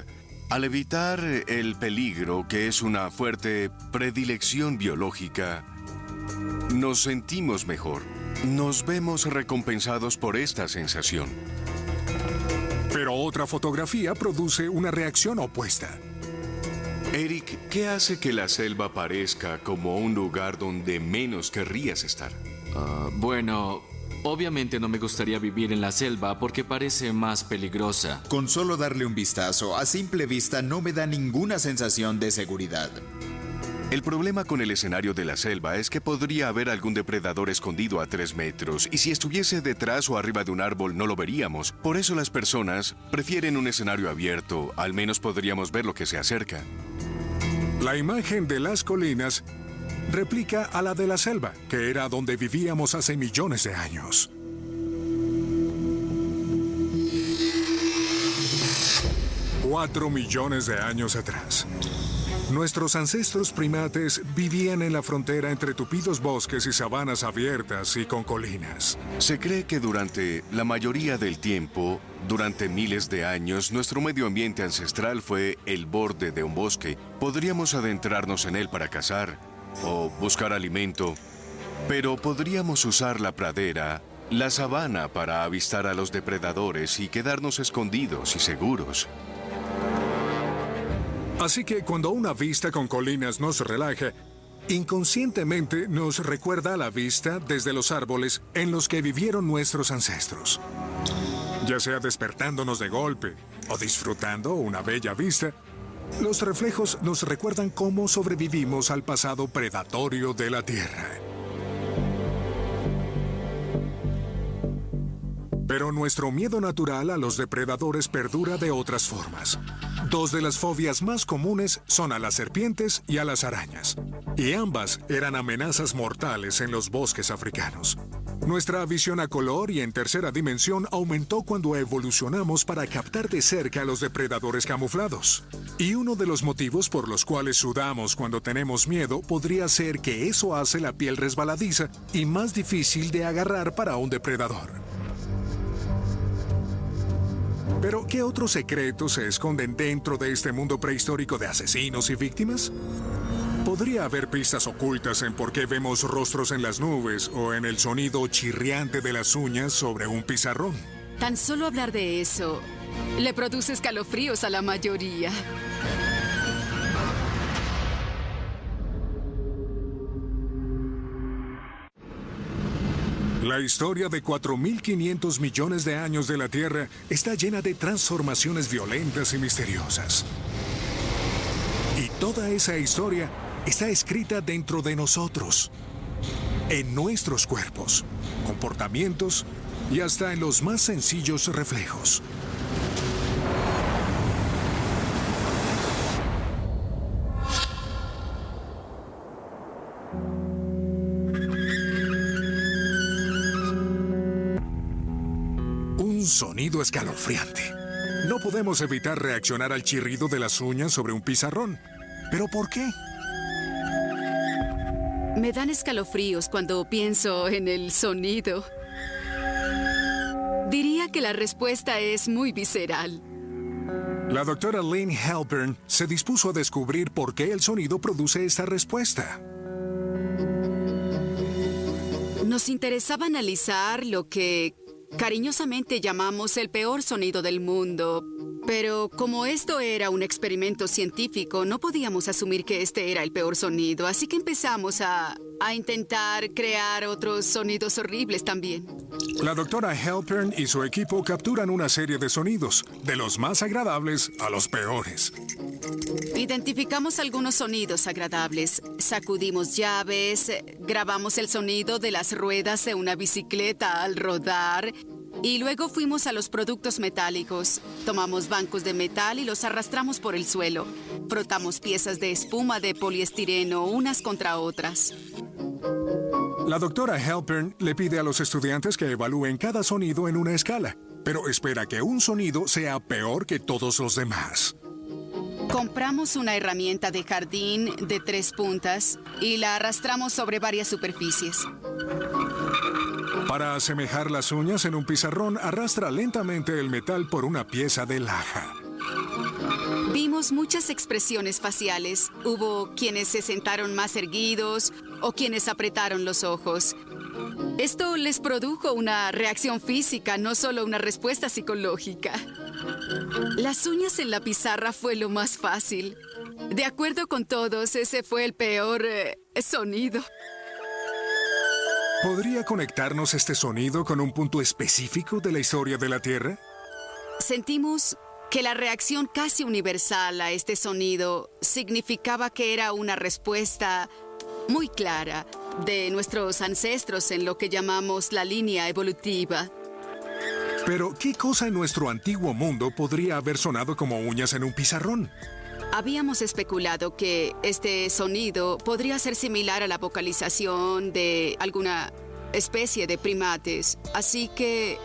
Al evitar el peligro, que es una fuerte predilección biológica, nos sentimos mejor. Nos vemos recompensados por esta sensación. Pero otra fotografía produce una reacción opuesta. Eric, ¿qué hace que la selva parezca como un lugar donde menos querrías estar? Bueno, obviamente no me gustaría vivir en la selva porque parece más peligrosa. Con solo darle un vistazo, a simple vista no me da ninguna sensación de seguridad. El problema con el escenario de la selva es que podría haber algún depredador escondido a 3 metros, y si estuviese detrás o arriba de un árbol no lo veríamos. Por eso las personas prefieren un escenario abierto, al menos podríamos ver lo que se acerca. La imagen de las colinas replica a la de la selva, que era donde vivíamos hace millones de años. $4 millones de años atrás. Nuestros ancestros primates vivían en la frontera entre tupidos bosques y sabanas abiertas y con colinas. Se cree que durante la mayoría del tiempo, durante miles de años, nuestro medio ambiente ancestral fue el borde de un bosque. Podríamos adentrarnos en él para cazar o buscar alimento, pero podríamos usar la pradera, la sabana para avistar a los depredadores y quedarnos escondidos y seguros. Así que cuando una vista con colinas nos relaja, inconscientemente nos recuerda a la vista desde los árboles en los que vivieron nuestros ancestros. Ya sea despertándonos de golpe o disfrutando una bella vista, los reflejos nos recuerdan cómo sobrevivimos al pasado predatorio de la Tierra. Pero nuestro miedo natural a los depredadores perdura de otras formas. 2 de las fobias más comunes son a las serpientes y a las arañas, y ambas eran amenazas mortales en los bosques africanos. Nuestra visión a color y en tercera dimensión aumentó cuando evolucionamos para captar de cerca a los depredadores camuflados. Y uno de los motivos por los cuales sudamos cuando tenemos miedo podría ser que eso hace la piel resbaladiza y más difícil de agarrar para un depredador. Pero, ¿qué otros secretos se esconden dentro de este mundo prehistórico de asesinos y víctimas? Podría haber pistas ocultas en por qué vemos rostros en las nubes o en el sonido chirriante de las uñas sobre un pizarrón. Tan solo hablar de eso le produce escalofríos a la mayoría. La historia de 4.500 millones de años de la Tierra está llena de transformaciones violentas y misteriosas. Y toda esa historia está escrita dentro de nosotros, en nuestros cuerpos, comportamientos y hasta en los más sencillos reflejos. Un sonido escalofriante. No podemos evitar reaccionar al chirrido de las uñas sobre un pizarrón. ¿Pero por qué? Me dan escalofríos cuando pienso en el sonido. Diría que la respuesta es muy visceral. La doctora Lynn Halpern se dispuso a descubrir por qué el sonido produce esta respuesta. Nos interesaba analizar lo que cariñosamente llamamos el peor sonido del mundo. Pero como esto era un experimento científico, no podíamos asumir que este era el peor sonido. Así que empezamos a intentar crear otros sonidos horribles también. La doctora Halpern y su equipo capturan una serie de sonidos, de los más agradables a los peores. Identificamos algunos sonidos agradables. Sacudimos llaves, grabamos el sonido de las ruedas de una bicicleta al rodar. Y luego fuimos a los productos metálicos. Tomamos bancos de metal y los arrastramos por el suelo. Frotamos piezas de espuma de poliestireno unas contra otras. La doctora Halpern le pide a los estudiantes que evalúen cada sonido en una escala, pero espera que un sonido sea peor que todos los demás. Compramos una herramienta de jardín de 3 puntas y la arrastramos sobre varias superficies. Para asemejar las uñas en un pizarrón, arrastra lentamente el metal por una pieza de laja. Vimos muchas expresiones faciales. Hubo quienes se sentaron más erguidos o quienes apretaron los ojos. Esto les produjo una reacción física, no solo una respuesta psicológica. Las uñas en la pizarra fue lo más fácil. De acuerdo con todos, ese fue el peor sonido. ¿Podría conectarnos este sonido con un punto específico de la historia de la Tierra? Sentimos que la reacción casi universal a este sonido significaba que era una respuesta muy clara de nuestros ancestros en lo que llamamos la línea evolutiva. Pero, ¿qué cosa en nuestro antiguo mundo podría haber sonado como uñas en un pizarrón? Habíamos especulado que este sonido podría ser similar a la vocalización de alguna especie de primates, así que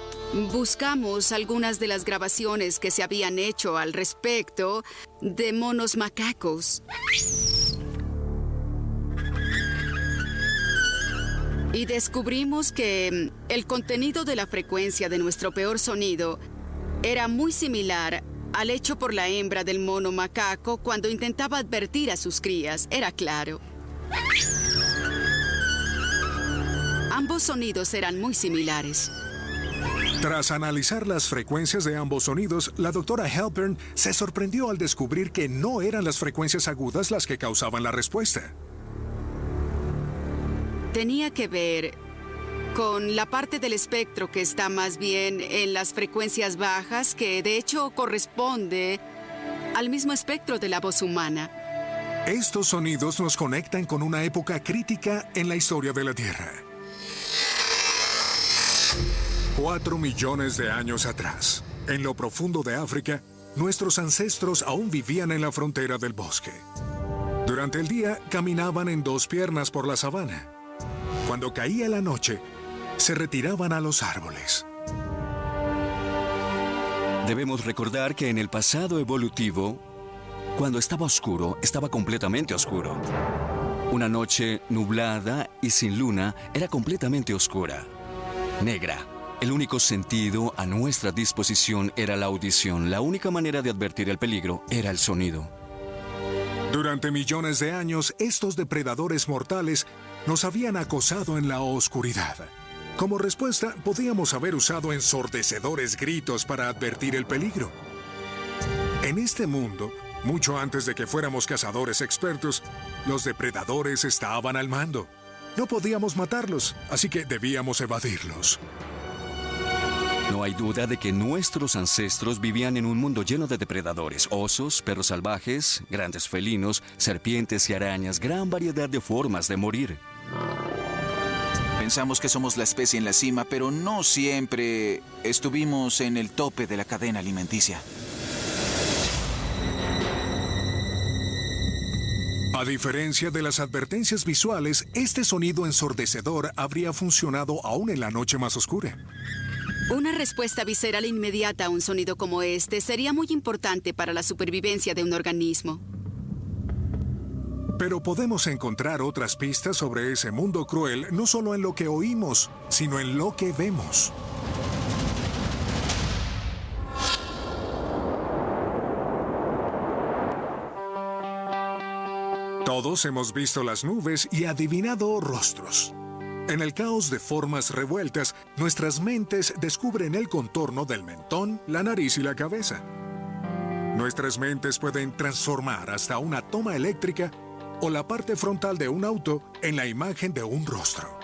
buscamos algunas de las grabaciones que se habían hecho al respecto de monos macacos. Y descubrimos que el contenido de la frecuencia de nuestro peor sonido era muy similar al hecho por la hembra del mono macaco cuando intentaba advertir a sus crías. Era claro. Ambos sonidos eran muy similares. Tras analizar las frecuencias de ambos sonidos, la doctora Halpern se sorprendió al descubrir que no eran las frecuencias agudas las que causaban la respuesta. Tenía que ver con la parte del espectro que está más bien en las frecuencias bajas, que de hecho corresponde al mismo espectro de la voz humana. Estos sonidos nos conectan con una época crítica en la historia de la Tierra. 4 millones de años atrás, en lo profundo de África, nuestros ancestros aún vivían en la frontera del bosque. Durante el día caminaban en 2 piernas por la sabana. Cuando caía la noche, se retiraban a los árboles. Debemos recordar que en el pasado evolutivo, cuando estaba oscuro, estaba completamente oscuro. Una noche nublada y sin luna era completamente oscura, negra. El único sentido a nuestra disposición era la audición. La única manera de advertir el peligro era el sonido. Durante millones de años, estos depredadores mortales nos habían acosado en la oscuridad. Como respuesta, podíamos haber usado ensordecedores gritos para advertir el peligro. En este mundo, mucho antes de que fuéramos cazadores expertos, los depredadores estaban al mando. No podíamos matarlos, así que debíamos evadirlos. No hay duda de que nuestros ancestros vivían en un mundo lleno de depredadores, osos, perros salvajes, grandes felinos, serpientes y arañas, gran variedad de formas de morir. Pensamos que somos la especie en la cima, pero no siempre estuvimos en el tope de la cadena alimenticia. A diferencia de las advertencias visuales, este sonido ensordecedor habría funcionado aún en la noche más oscura. Una respuesta visceral inmediata a un sonido como este sería muy importante para la supervivencia de un organismo. Pero podemos encontrar otras pistas sobre ese mundo cruel no solo en lo que oímos, sino en lo que vemos. Todos hemos visto las nubes y adivinado rostros. En el caos de formas revueltas, nuestras mentes descubren el contorno del mentón, la nariz y la cabeza. Nuestras mentes pueden transformar hasta una toma eléctrica o la parte frontal de un auto en la imagen de un rostro.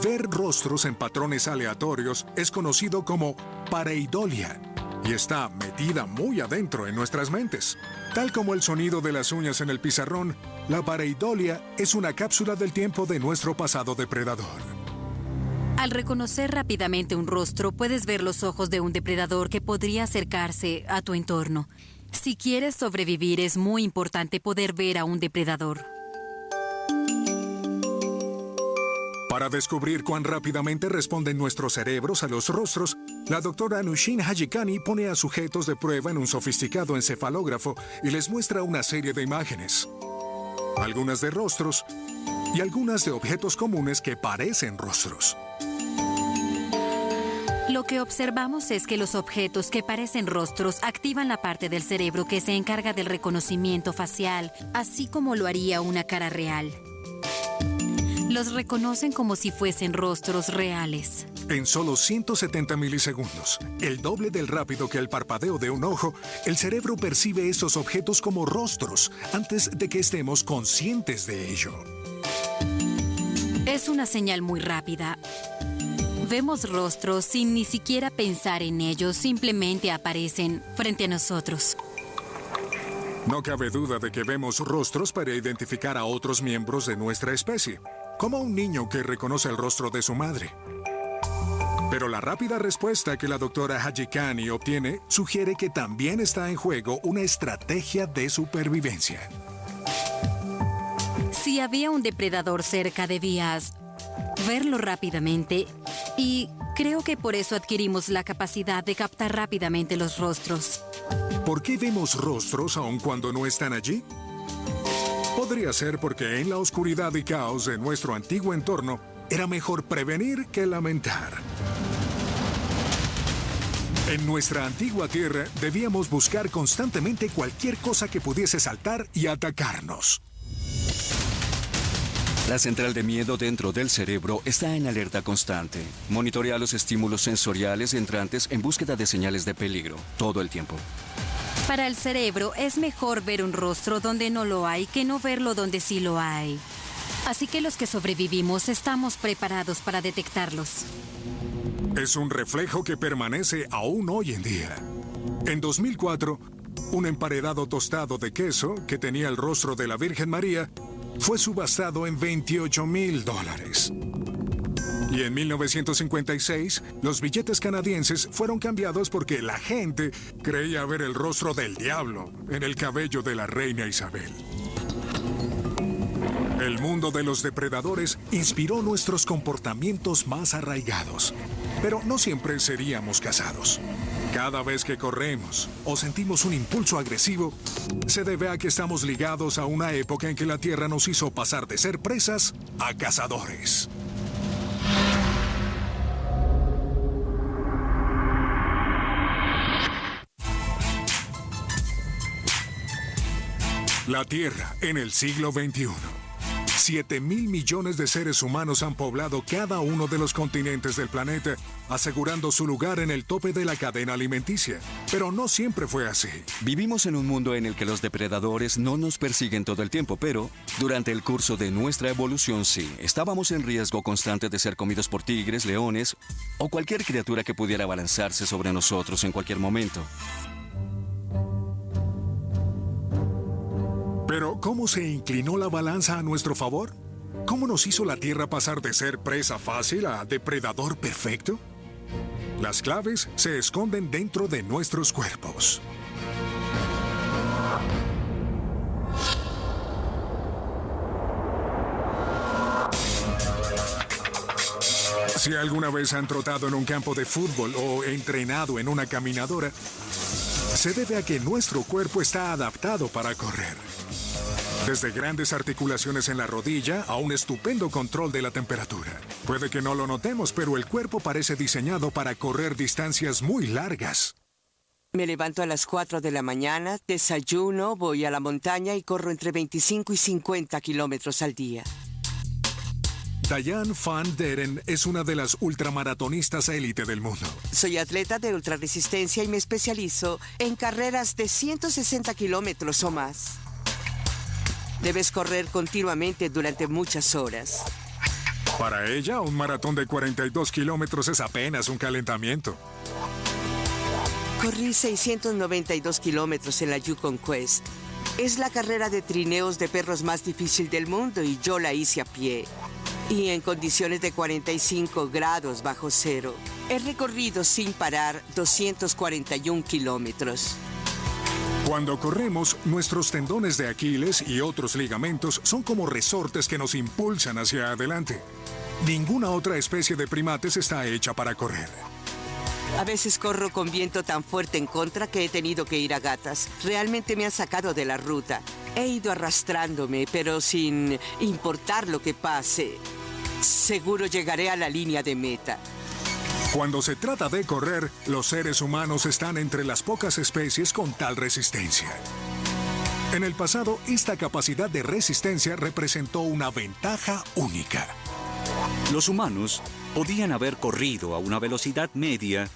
Ver rostros en patrones aleatorios es conocido como pareidolia y está metida muy adentro en nuestras mentes. Tal como el sonido de las uñas en el pizarrón, la pareidolia es una cápsula del tiempo de nuestro pasado depredador. Al reconocer rápidamente un rostro, puedes ver los ojos de un depredador que podría acercarse a tu entorno. Si quieres sobrevivir, es muy importante poder ver a un depredador. Para descubrir cuán rápidamente responden nuestros cerebros a los rostros, la doctora Nushin Hajikani pone a sujetos de prueba en un sofisticado encefalógrafo y les muestra una serie de imágenes. Algunas de rostros y algunas de objetos comunes que parecen rostros. Lo que observamos es que los objetos que parecen rostros activan la parte del cerebro que se encarga del reconocimiento facial, así como lo haría una cara real. Los reconocen como si fuesen rostros reales. En solo 170 milisegundos, el doble del rápido que el parpadeo de un ojo, el cerebro percibe estos objetos como rostros antes de que estemos conscientes de ello. Es una señal muy rápida. Vemos rostros sin ni siquiera pensar en ellos, simplemente aparecen frente a nosotros. No cabe duda de que vemos rostros para identificar a otros miembros de nuestra especie, como un niño que reconoce el rostro de su madre. Pero la rápida respuesta que la doctora Hajikani obtiene sugiere que también está en juego una estrategia de supervivencia. Si había un depredador cerca, debías verlo rápidamente, y creo que por eso adquirimos la capacidad de captar rápidamente los rostros. ¿Por qué vemos rostros aun cuando no están allí? Podría ser porque en la oscuridad y caos de nuestro antiguo entorno era mejor prevenir que lamentar. En nuestra antigua Tierra debíamos buscar constantemente cualquier cosa que pudiese saltar y atacarnos. La central de miedo dentro del cerebro está en alerta constante. Monitorea los estímulos sensoriales entrantes en búsqueda de señales de peligro todo el tiempo. Para el cerebro es mejor ver un rostro donde no lo hay que no verlo donde sí lo hay. Así que los que sobrevivimos estamos preparados para detectarlos. Es un reflejo que permanece aún hoy en día. En 2004, un emparedado tostado de queso que tenía el rostro de la Virgen María fue subastado en $28,000. Y en 1956, los billetes canadienses fueron cambiados porque la gente creía ver el rostro del diablo en el cabello de la reina Isabel. El mundo de los depredadores inspiró nuestros comportamientos más arraigados, pero no siempre seríamos cazados. Cada vez que corremos o sentimos un impulso agresivo, se debe a que estamos ligados a una época en que la Tierra nos hizo pasar de ser presas a cazadores. La Tierra en el siglo XXI. 7,000 millones de seres humanos han poblado cada uno de los continentes del planeta, asegurando su lugar en el tope de la cadena alimenticia. Pero no siempre fue así. Vivimos en un mundo en el que los depredadores no nos persiguen todo el tiempo, pero durante el curso de nuestra evolución sí, estábamos en riesgo constante de ser comidos por tigres, leones o cualquier criatura que pudiera abalanzarse sobre nosotros en cualquier momento. Pero, ¿cómo se inclinó la balanza a nuestro favor? ¿Cómo nos hizo la Tierra pasar de ser presa fácil a depredador perfecto? Las claves se esconden dentro de nuestros cuerpos. Si alguna vez han trotado en un campo de fútbol o entrenado en una caminadora, se debe a que nuestro cuerpo está adaptado para correr. Desde grandes articulaciones en la rodilla a un estupendo control de la temperatura. Puede que no lo notemos, pero el cuerpo parece diseñado para correr distancias muy largas. Me levanto a las 4 de la mañana, desayuno, voy a la montaña y corro entre 25 y 50 kilómetros al día. Diane van Deren es una de las ultramaratonistas élite del mundo. Soy atleta de ultrarresistencia y me especializo en carreras de 160 kilómetros o más. Debes correr continuamente durante muchas horas. Para ella, un maratón de 42 kilómetros es apenas un calentamiento. Corrí 692 kilómetros en la Yukon Quest. Es la carrera de trineos de perros más difícil del mundo y yo la hice a pie. Y en condiciones de 45 grados bajo cero. He recorrido sin parar 241 kilómetros. Cuando corremos, nuestros tendones de Aquiles y otros ligamentos son como resortes que nos impulsan hacia adelante. Ninguna otra especie de primates está hecha para correr. A veces corro con viento tan fuerte en contra que he tenido que ir a gatas. Realmente me han sacado de la ruta. He ido arrastrándome, pero sin importar lo que pase, seguro llegaré a la línea de meta. Cuando se trata de correr, los seres humanos están entre las pocas especies con tal resistencia. En el pasado, esta capacidad de resistencia representó una ventaja única. Los humanos podían haber corrido a una velocidad media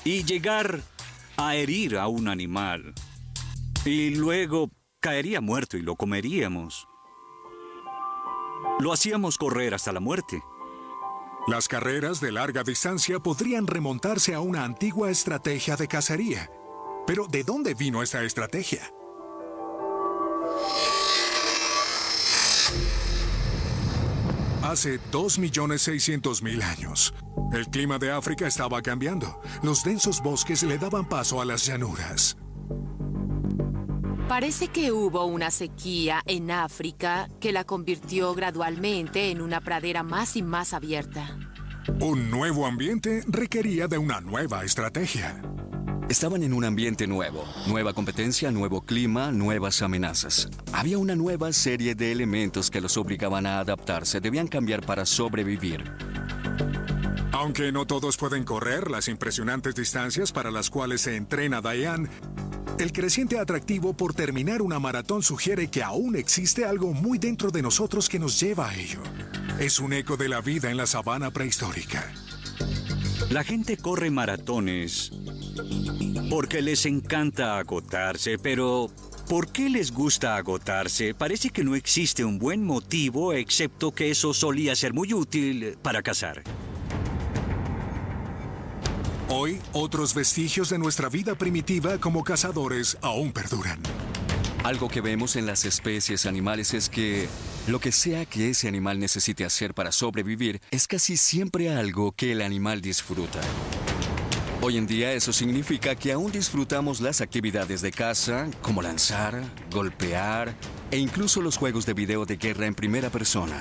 y llegar a herir a un animal. Y luego caería muerto y lo comeríamos. Lo hacíamos correr hasta la muerte. Las carreras de larga distancia podrían remontarse a una antigua estrategia de cacería. Pero, ¿de dónde vino esta estrategia? Hace 2.600.000 años, el clima de África estaba cambiando. Los densos bosques le daban paso a las llanuras. Parece que hubo una sequía en África que la convirtió gradualmente en una pradera más y más abierta. Un nuevo ambiente requería de una nueva estrategia. Estaban en un ambiente nuevo. Nueva competencia, nuevo clima, nuevas amenazas. Había una nueva serie de elementos que los obligaban a adaptarse. Debían cambiar para sobrevivir. Aunque no todos pueden correr las impresionantes distancias para las cuales se entrena Diane, el creciente atractivo por terminar una maratón sugiere que aún existe algo muy dentro de nosotros que nos lleva a ello. Es un eco de la vida en la sabana prehistórica. La gente corre maratones porque les encanta agotarse, pero ¿por qué les gusta agotarse? Parece que no existe un buen motivo, excepto que eso solía ser muy útil para cazar. Hoy, otros vestigios de nuestra vida primitiva como cazadores aún perduran. Algo que vemos en las especies animales es que lo que sea que ese animal necesite hacer para sobrevivir es casi siempre algo que el animal disfruta. Hoy en día eso significa que aún disfrutamos las actividades de caza, como lanzar, golpear e incluso los juegos de video de guerra en primera persona.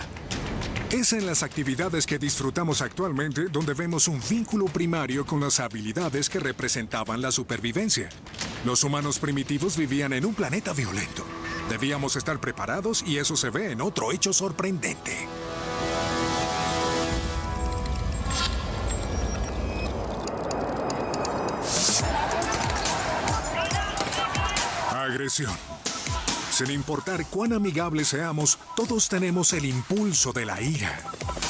Es en las actividades que disfrutamos actualmente donde vemos un vínculo primario con las habilidades que representaban la supervivencia. Los humanos primitivos vivían en un planeta violento. Debíamos estar preparados y eso se ve en otro hecho sorprendente. Agresión. Sin importar cuán amigables seamos, todos tenemos el impulso de la ira.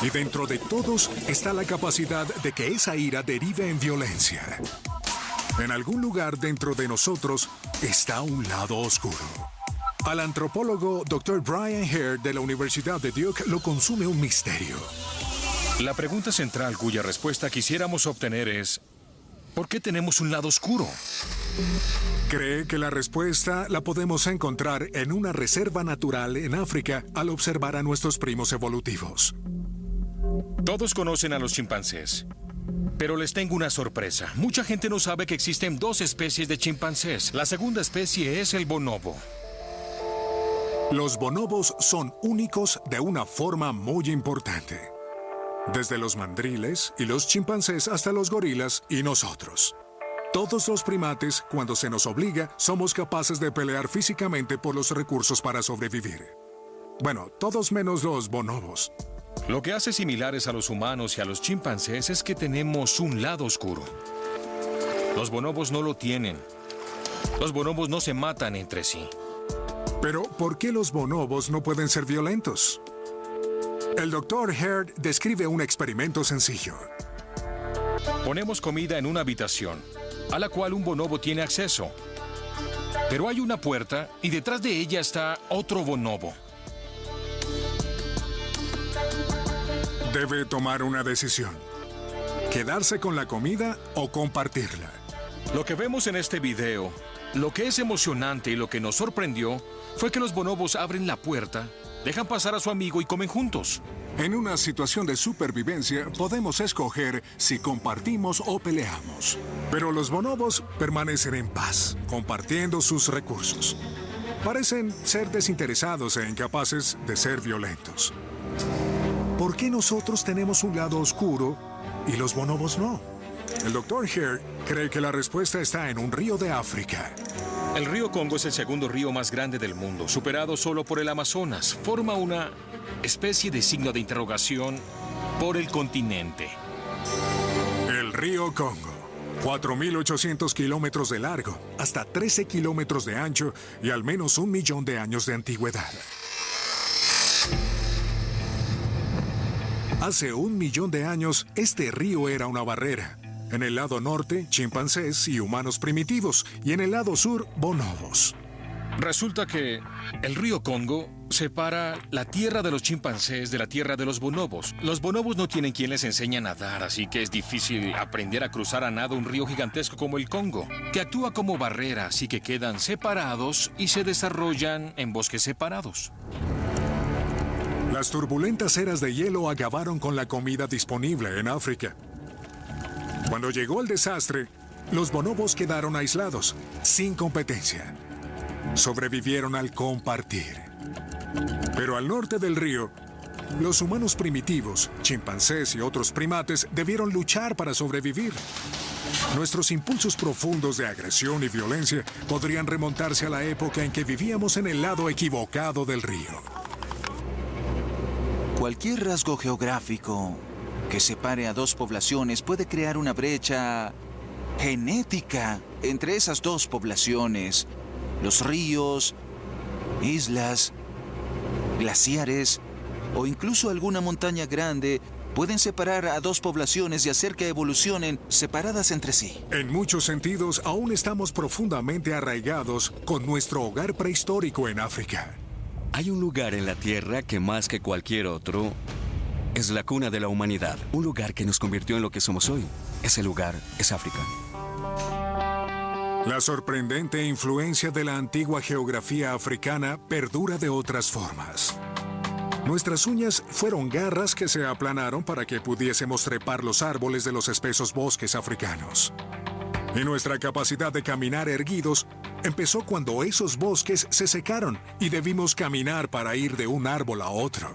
Y dentro de todos está la capacidad de que esa ira derive en violencia. En algún lugar dentro de nosotros está un lado oscuro. Al antropólogo Dr. Brian Hare de la Universidad de Duke lo consume un misterio. La pregunta central cuya respuesta quisiéramos obtener es: ¿por qué tenemos un lado oscuro? Cree que la respuesta la podemos encontrar en una reserva natural en África al observar a nuestros primos evolutivos. Todos conocen a los chimpancés, pero les tengo una sorpresa. Mucha gente no sabe que existen dos especies de chimpancés. La segunda especie es el bonobo. Los bonobos son únicos de una forma muy importante. Desde los mandriles y los chimpancés hasta los gorilas y nosotros. Todos los primates, cuando se nos obliga, somos capaces de pelear físicamente por los recursos para sobrevivir. Bueno, todos menos los bonobos. Lo que hace similares a los humanos y a los chimpancés es que tenemos un lado oscuro. Los bonobos no lo tienen. Los bonobos no se matan entre sí. Pero, ¿por qué los bonobos no pueden ser violentos? El Dr. Hare describe un experimento sencillo. Ponemos comida en una habitación, a la cual un bonobo tiene acceso. Pero hay una puerta y detrás de ella está otro bonobo. Debe tomar una decisión. ¿Quedarse con la comida o compartirla? Lo que vemos en este video, lo que es emocionante y lo que nos sorprendió, fue que los bonobos abren la puerta, dejan pasar a su amigo y comen juntos. En una situación de supervivencia, podemos escoger si compartimos o peleamos. Pero los bonobos permanecen en paz, compartiendo sus recursos. Parecen ser desinteresados e incapaces de ser violentos. ¿Por qué nosotros tenemos un lado oscuro y los bonobos no? El Dr. Hare cree que la respuesta está en un río de África. El río Congo es el segundo río más grande del mundo, superado solo por el Amazonas. Forma una especie de signo de interrogación por el continente. El río Congo, 4.800 kilómetros de largo, hasta 13 kilómetros de ancho y al menos 1 millón de años de antigüedad. Hace 1 millón de años, este río era una barrera. En el lado norte, chimpancés y humanos primitivos, y en el lado sur, bonobos. Resulta que el río Congo separa la tierra de los chimpancés de la tierra de los bonobos. Los bonobos no tienen quien les enseñe a nadar, así que es difícil aprender a cruzar a nado un río gigantesco como el Congo, que actúa como barrera, así que quedan separados y se desarrollan en bosques separados. Las turbulentas eras de hielo acabaron con la comida disponible en África. Cuando llegó el desastre, los bonobos quedaron aislados, sin competencia. Sobrevivieron al compartir. Pero al norte del río, los humanos primitivos, chimpancés y otros primates debieron luchar para sobrevivir. Nuestros impulsos profundos de agresión y violencia podrían remontarse a la época en que vivíamos en el lado equivocado del río. Cualquier rasgo geográfico que separe a dos poblaciones puede crear una brecha genética entre esas dos poblaciones. Los ríos, islas, glaciares o incluso alguna montaña grande pueden separar a dos poblaciones y hacer que evolucionen separadas entre sí. En muchos sentidos, aún estamos profundamente arraigados con nuestro hogar prehistórico en África. Hay un lugar en la Tierra que más que cualquier otro es la cuna de la humanidad. Un lugar que nos convirtió en lo que somos hoy. Ese lugar es África. La sorprendente influencia de la antigua geografía africana perdura de otras formas. Nuestras uñas fueron garras que se aplanaron para que pudiésemos trepar los árboles de los espesos bosques africanos. Y nuestra capacidad de caminar erguidos empezó cuando esos bosques se secaron y debimos caminar para ir de un árbol a otro.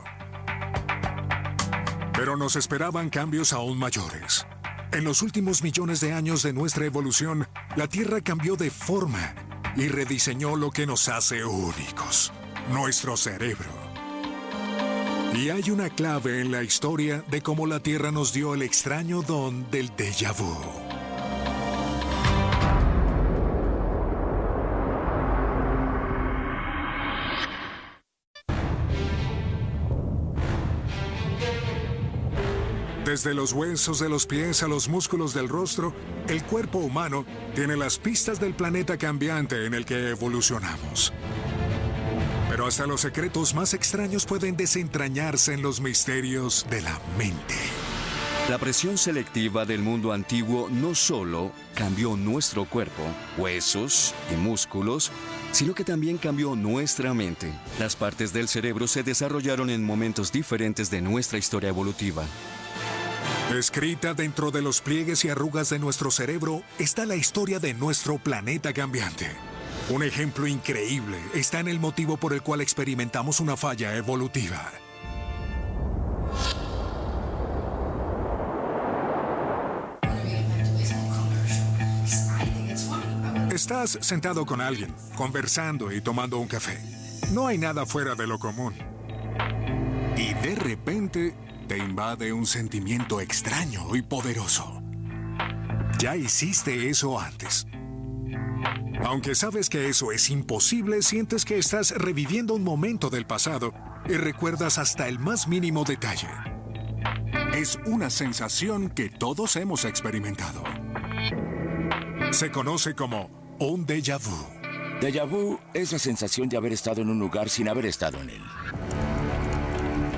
Pero nos esperaban cambios aún mayores. En los últimos millones de años de nuestra evolución, la Tierra cambió de forma y rediseñó lo que nos hace únicos, nuestro cerebro. Y hay una clave en la historia de cómo la Tierra nos dio el extraño don del déjà vu. Desde los huesos de los pies a los músculos del rostro, el cuerpo humano tiene las pistas del planeta cambiante en el que evolucionamos. Pero hasta los secretos más extraños pueden desentrañarse en los misterios de la mente. La presión selectiva del mundo antiguo no solo cambió nuestro cuerpo, huesos y músculos, sino que también cambió nuestra mente. Las partes del cerebro se desarrollaron en momentos diferentes de nuestra historia evolutiva. Escrita dentro de los pliegues y arrugas de nuestro cerebro está la historia de nuestro planeta cambiante. Un ejemplo increíble está en el motivo por el cual experimentamos una falla evolutiva. Estás sentado con alguien, conversando y tomando un café. No hay nada fuera de lo común. Y de repente te invade un sentimiento extraño y poderoso. Ya hiciste eso antes. Aunque sabes que eso es imposible, sientes que estás reviviendo un momento del pasado y recuerdas hasta el más mínimo detalle. Es una sensación que todos hemos experimentado. Se conoce como un déjà vu. Déjà vu es la sensación de haber estado en un lugar sin haber estado en él.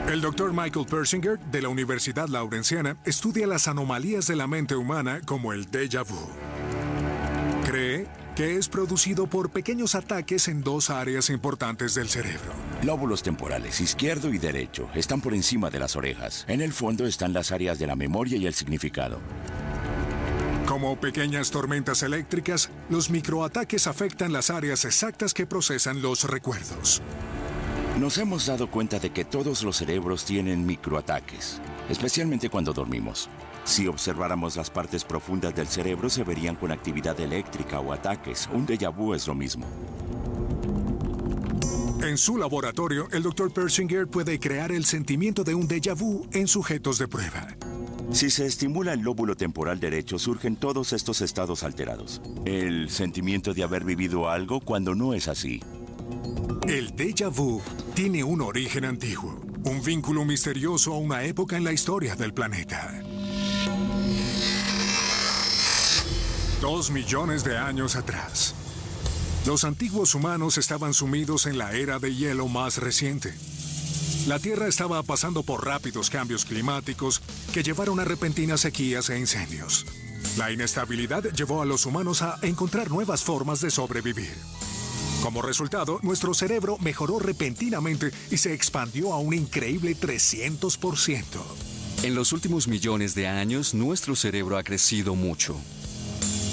El Dr. Michael Persinger, de la Universidad Lawrenceana, estudia las anomalías de la mente humana como el déjà vu. Cree que es producido por pequeños ataques en dos áreas importantes del cerebro. Lóbulos temporales, izquierdo y derecho, están por encima de las orejas. En el fondo están las áreas de la memoria y el significado. Como pequeñas tormentas eléctricas, los microataques afectan las áreas exactas que procesan los recuerdos. Nos hemos dado cuenta de que todos los cerebros tienen microataques, especialmente cuando dormimos. Si observáramos las partes profundas del cerebro, se verían con actividad eléctrica o ataques. Un déjà vu es lo mismo. En su laboratorio, el Dr. Persinger puede crear el sentimiento de un déjà vu en sujetos de prueba. Si se estimula el lóbulo temporal derecho, surgen todos estos estados alterados. El sentimiento de haber vivido algo cuando no es así. El déjà vu tiene un origen antiguo, un vínculo misterioso a una época en la historia del planeta. 2 millones de años atrás. Los antiguos humanos estaban sumidos en la era de hielo más reciente. La Tierra estaba pasando por rápidos cambios climáticos que llevaron a repentinas sequías e incendios. La inestabilidad llevó a los humanos a encontrar nuevas formas de sobrevivir. Como resultado, nuestro cerebro mejoró repentinamente y se expandió a un increíble 300%. En los últimos millones de años, nuestro cerebro ha crecido mucho.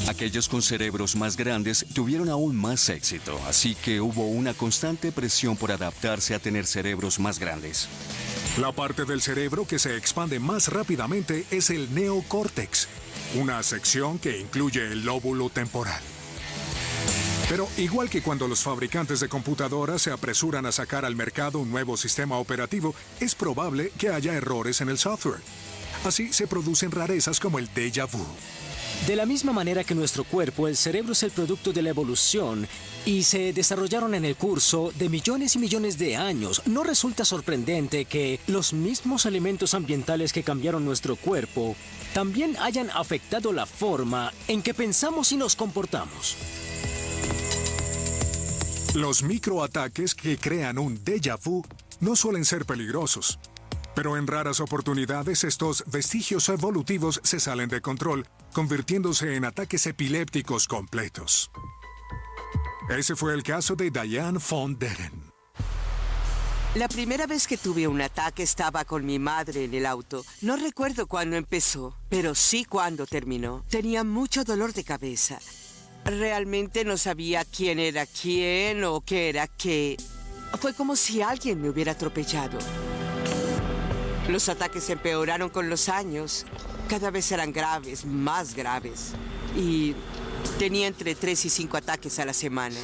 Aquellos con cerebros más grandes tuvieron aún más éxito, así que hubo una constante presión por adaptarse a tener cerebros más grandes. La parte del cerebro que se expande más rápidamente es el neocórtex, una sección que incluye el lóbulo temporal. Pero igual que cuando los fabricantes de computadoras se apresuran a sacar al mercado un nuevo sistema operativo, es probable que haya errores en el software. Así se producen rarezas como el déjà vu. De la misma manera que nuestro cuerpo, el cerebro es el producto de la evolución y se desarrollaron en el curso de millones y millones de años. No resulta sorprendente que los mismos elementos ambientales que cambiaron nuestro cuerpo también hayan afectado la forma en que pensamos y nos comportamos. Los microataques que crean un déjà vu no suelen ser peligrosos, pero en raras oportunidades estos vestigios evolutivos se salen de control, convirtiéndose en ataques epilépticos completos. Ese fue el caso de Diane von Deren. La primera vez que tuve un ataque estaba con mi madre en el auto. No recuerdo cuándo empezó, pero sí cuándo terminó. Tenía mucho dolor de cabeza. Realmente no sabía quién era quién o qué era qué. Fue como si alguien me hubiera atropellado. Los ataques empeoraron con los años. Cada vez eran graves, más graves. Y tenía entre 3 y 5 ataques a la semana.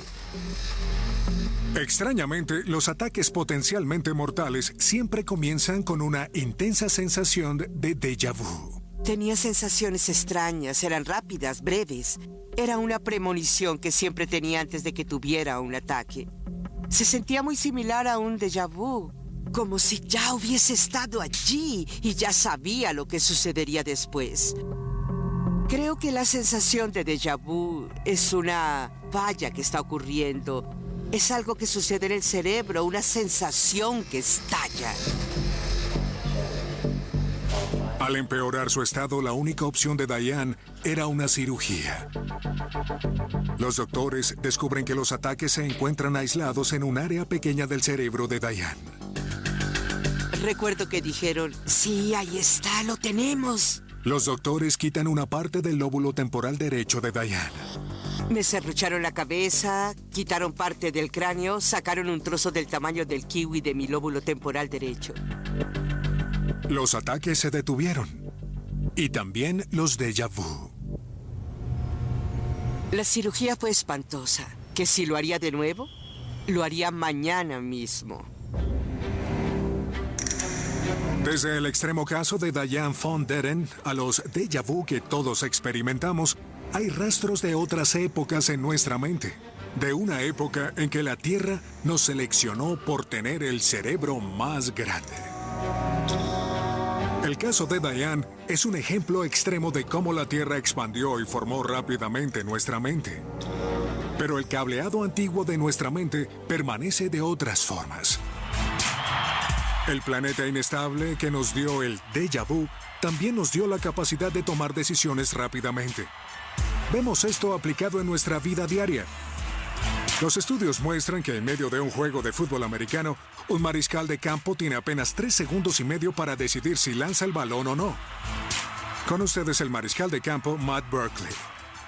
Extrañamente, los ataques potencialmente mortales siempre comienzan con una intensa sensación de déjà vu. Tenía sensaciones extrañas, eran rápidas, breves. Era una premonición que siempre tenía antes de que tuviera un ataque. Se sentía muy similar a un déjà vu. como si ya hubiese estado allí y ya sabía lo que sucedería después. Creo que la sensación de déjà vu es una falla que está ocurriendo. Es algo que sucede en el cerebro, una sensación que estalla. Al empeorar su estado, la única opción de Diane era una cirugía. Los doctores descubren que los ataques se encuentran aislados en un área pequeña del cerebro de Diane. Recuerdo que dijeron, sí, ahí está, lo tenemos. Los doctores quitan una parte del lóbulo temporal derecho de Diane. Me serrucharon la cabeza, quitaron parte del cráneo, sacaron un trozo del tamaño del kiwi de mi lóbulo temporal derecho. Los ataques se detuvieron. Y también los déjà vu. La cirugía fue espantosa. ¿Que si lo haría de nuevo? Lo haría mañana mismo. Desde el extremo caso de Diane von Deren a los déjà vu que todos experimentamos, hay rastros de otras épocas en nuestra mente. De una época en que la Tierra nos seleccionó por tener el cerebro más grande. El caso de Diane es un ejemplo extremo de cómo la Tierra expandió y formó rápidamente nuestra mente. Pero el cableado antiguo de nuestra mente permanece de otras formas. El planeta inestable que nos dio el déjà vu también nos dio la capacidad de tomar decisiones rápidamente. Vemos esto aplicado en nuestra vida diaria. Los estudios muestran que en medio de un juego de fútbol americano, un mariscal de campo tiene apenas 3 segundos y medio para decidir si lanza el balón o no. Con ustedes el mariscal de campo, Matt Barkley.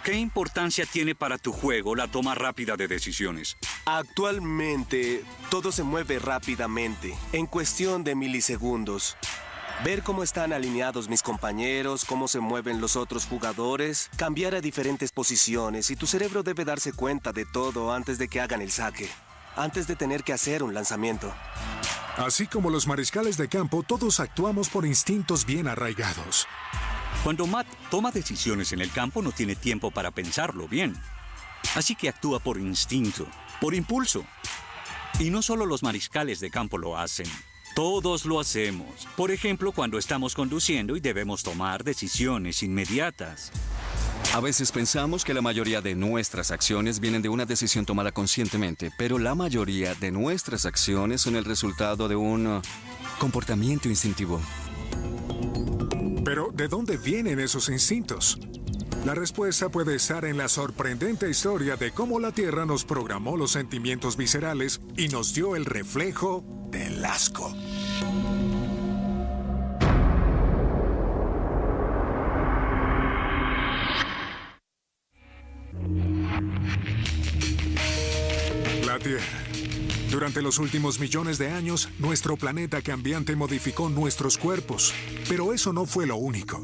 ¿Qué importancia tiene para tu juego la toma rápida de decisiones? Actualmente, todo se mueve rápidamente, en cuestión de milisegundos. Ver cómo están alineados mis compañeros, cómo se mueven los otros jugadores, cambiar a diferentes posiciones y tu cerebro debe darse cuenta de todo antes de que hagan el saque, antes de tener que hacer un lanzamiento. Así como los mariscales de campo, todos actuamos por instintos bien arraigados. Cuando Matt toma decisiones en el campo, no tiene tiempo para pensarlo bien. Así que actúa por instinto, por impulso. Y no solo los mariscales de campo lo hacen. Todos lo hacemos. Por ejemplo, cuando estamos conduciendo y debemos tomar decisiones inmediatas. A veces pensamos que la mayoría de nuestras acciones vienen de una decisión tomada conscientemente, pero la mayoría de nuestras acciones son el resultado de un comportamiento instintivo. Pero, ¿de dónde vienen esos instintos? La respuesta puede estar en la sorprendente historia de cómo la Tierra nos programó los sentimientos viscerales y nos dio el reflejo del asco. La Tierra. Durante los últimos millones de años, nuestro planeta cambiante modificó nuestros cuerpos. Pero eso no fue lo único.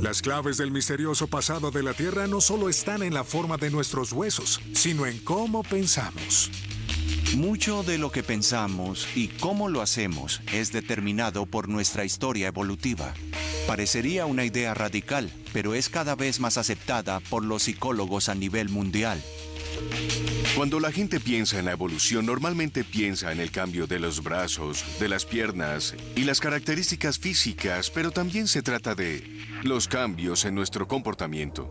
Las claves del misterioso pasado de la Tierra no solo están en la forma de nuestros huesos, sino en cómo pensamos. Mucho de lo que pensamos y cómo lo hacemos es determinado por nuestra historia evolutiva. Parecería una idea radical, pero es cada vez más aceptada por los psicólogos a nivel mundial. Cuando la gente piensa en la evolución, normalmente piensa en el cambio de los brazos, de las piernas y las características físicas, pero también se trata de los cambios en nuestro comportamiento.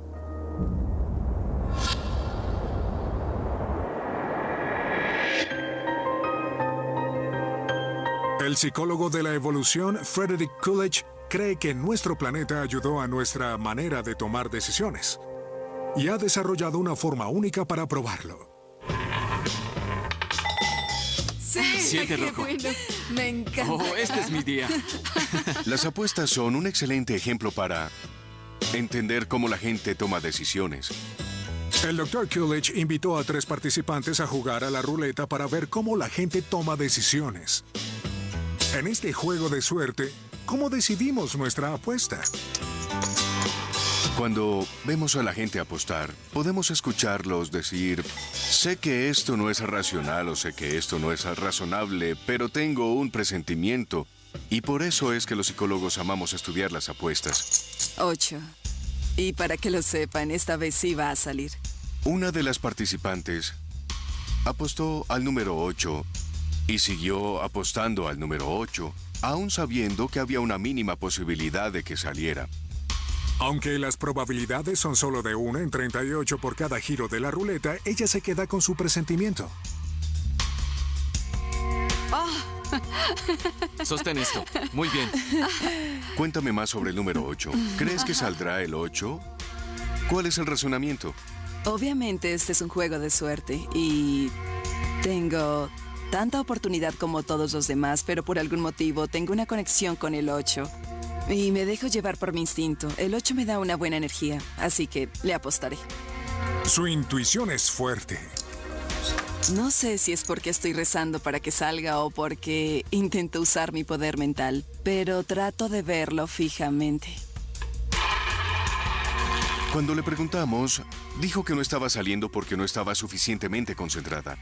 El psicólogo de la evolución, Frederick Coolidge, cree que nuestro planeta ayudó a nuestra manera de tomar decisiones y ha desarrollado una forma única para probarlo. Sí, 7 rojo. Bueno, me encanta. Oh, este es mi día. Las apuestas son un excelente ejemplo para entender cómo la gente toma decisiones. El Dr. Coolidge invitó a 3 participantes a jugar a la ruleta para ver cómo la gente toma decisiones. En este juego de suerte, ¿cómo decidimos nuestra apuesta? Cuando vemos a la gente apostar, podemos escucharlos decir, sé que esto no es racional o sé que esto no es razonable, pero tengo un presentimiento. Y por eso es que los psicólogos amamos estudiar las apuestas. 8. Y para que lo sepan, esta vez sí va a salir. Una de las participantes apostó al número 8 Y siguió apostando al número 8, aún sabiendo que había una mínima posibilidad de que saliera. Aunque las probabilidades son solo de 1 en 38 por cada giro de la ruleta, ella se queda con su presentimiento. Sostén esto. Muy bien. Cuéntame más sobre el número 8. ¿Crees que saldrá el 8? ¿Cuál es el razonamiento? Obviamente este es un juego de suerte y tengo tanta oportunidad como todos los demás, pero por algún motivo tengo una conexión con el 8 y me dejo llevar por mi instinto. El 8 me da una buena energía, así que le apostaré. Su intuición es fuerte. No sé si es porque estoy rezando para que salga o porque intento usar mi poder mental, pero trato de verlo fijamente. Cuando le preguntamos, dijo que no estaba saliendo porque no estaba suficientemente concentrada.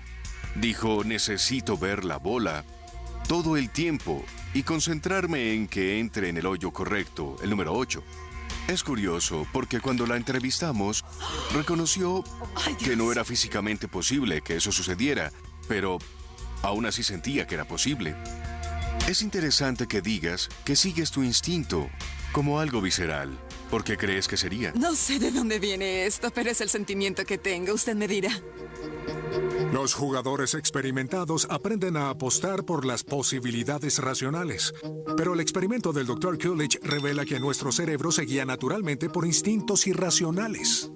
Dijo, necesito ver la bola todo el tiempo y concentrarme en que entre en el hoyo correcto, el número 8. Es curioso porque cuando la entrevistamos, reconoció que no era físicamente posible que eso sucediera, pero aún así sentía que era posible. Es interesante que digas que sigues tu instinto como algo visceral. ¿Por qué crees que sería? No sé de dónde viene esto, pero es el sentimiento que tengo. Usted me dirá. Los jugadores experimentados aprenden a apostar por las posibilidades racionales. Pero el experimento del Dr. Coolidge revela que nuestro cerebro se guía naturalmente por instintos irracionales.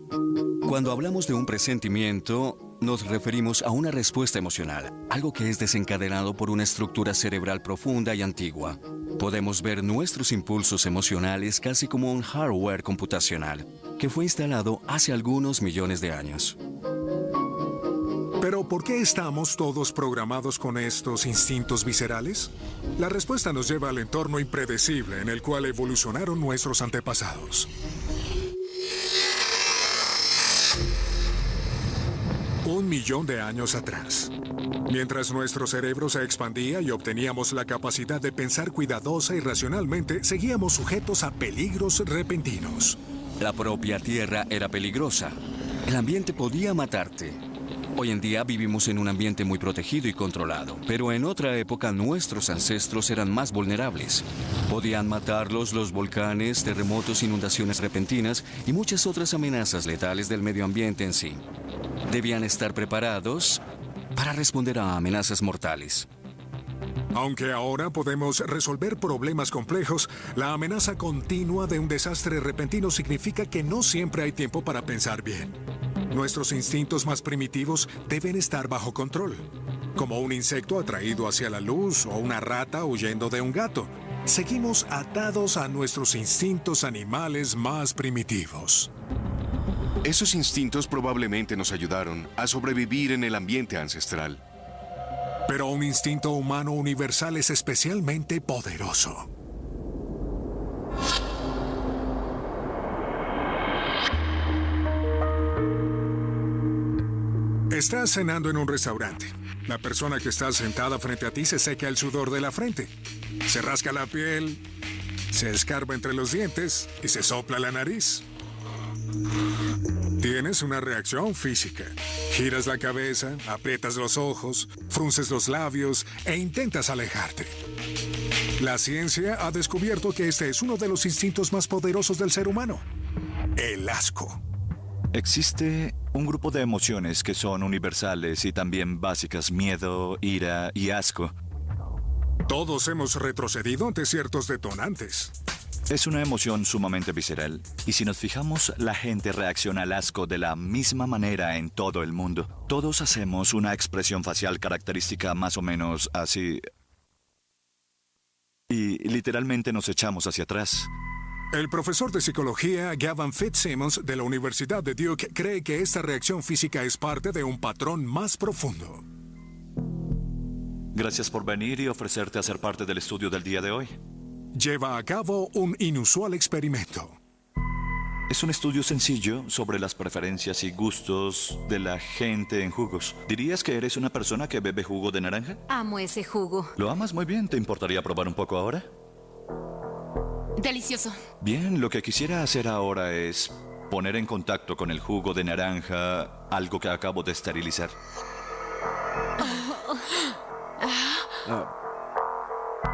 Cuando hablamos de un presentimiento, nos referimos a una respuesta emocional, algo que es desencadenado por una estructura cerebral profunda y antigua. Podemos ver nuestros impulsos emocionales casi como un hardware computacional que fue instalado hace algunos millones de años. ¿Pero por qué estamos todos programados con estos instintos viscerales? La respuesta nos lleva al entorno impredecible en el cual evolucionaron nuestros antepasados. 1.000.000 de años atrás. Mientras nuestro cerebro se expandía y obteníamos la capacidad de pensar cuidadosa y racionalmente, seguíamos sujetos a peligros repentinos. La propia Tierra era peligrosa. El ambiente podía matarte. Hoy en día vivimos en un ambiente muy protegido y controlado, pero en otra época nuestros ancestros eran más vulnerables. Podían matarlos los volcanes, terremotos, inundaciones repentinas y muchas otras amenazas letales del medio ambiente en sí. Debían estar preparados para responder a amenazas mortales. Aunque ahora podemos resolver problemas complejos, la amenaza continua de un desastre repentino significa que no siempre hay tiempo para pensar bien. Nuestros instintos más primitivos deben estar bajo control, como un insecto atraído hacia la luz o una rata huyendo de un gato. Seguimos atados a nuestros instintos animales más primitivos. Esos instintos probablemente nos ayudaron a sobrevivir en el ambiente ancestral. Pero un instinto humano universal es especialmente poderoso. Estás cenando en un restaurante. La persona que está sentada frente a ti se seca el sudor de la frente. Se rasca la piel, se escarba entre los dientes y se sopla la nariz. Tienes una reacción física. Giras la cabeza, aprietas los ojos, frunces los labios e intentas alejarte. La ciencia ha descubierto que este es uno de los instintos más poderosos del ser humano: el asco. Existe un grupo de emociones que son universales y también básicas: miedo, ira y asco. Todos hemos retrocedido ante ciertos detonantes. Es una emoción sumamente visceral, y si nos fijamos, la gente reacciona al asco de la misma manera en todo el mundo. Todos hacemos una expresión facial característica más o menos así, y literalmente nos echamos hacia atrás. El profesor de psicología Gavin Fitzsimmons de la Universidad de Duke cree que esta reacción física es parte de un patrón más profundo. Gracias por venir y ofrecerte a ser parte del estudio del día de hoy. Lleva a cabo un inusual experimento. Es un estudio sencillo sobre las preferencias y gustos de la gente en jugos. ¿Dirías que eres una persona que bebe jugo de naranja? Amo ese jugo. ¿Lo amas muy bien? ¿Te importaría probar un poco ahora? Delicioso. Bien, lo que quisiera hacer ahora es poner en contacto con el jugo de naranja algo que acabo de esterilizar.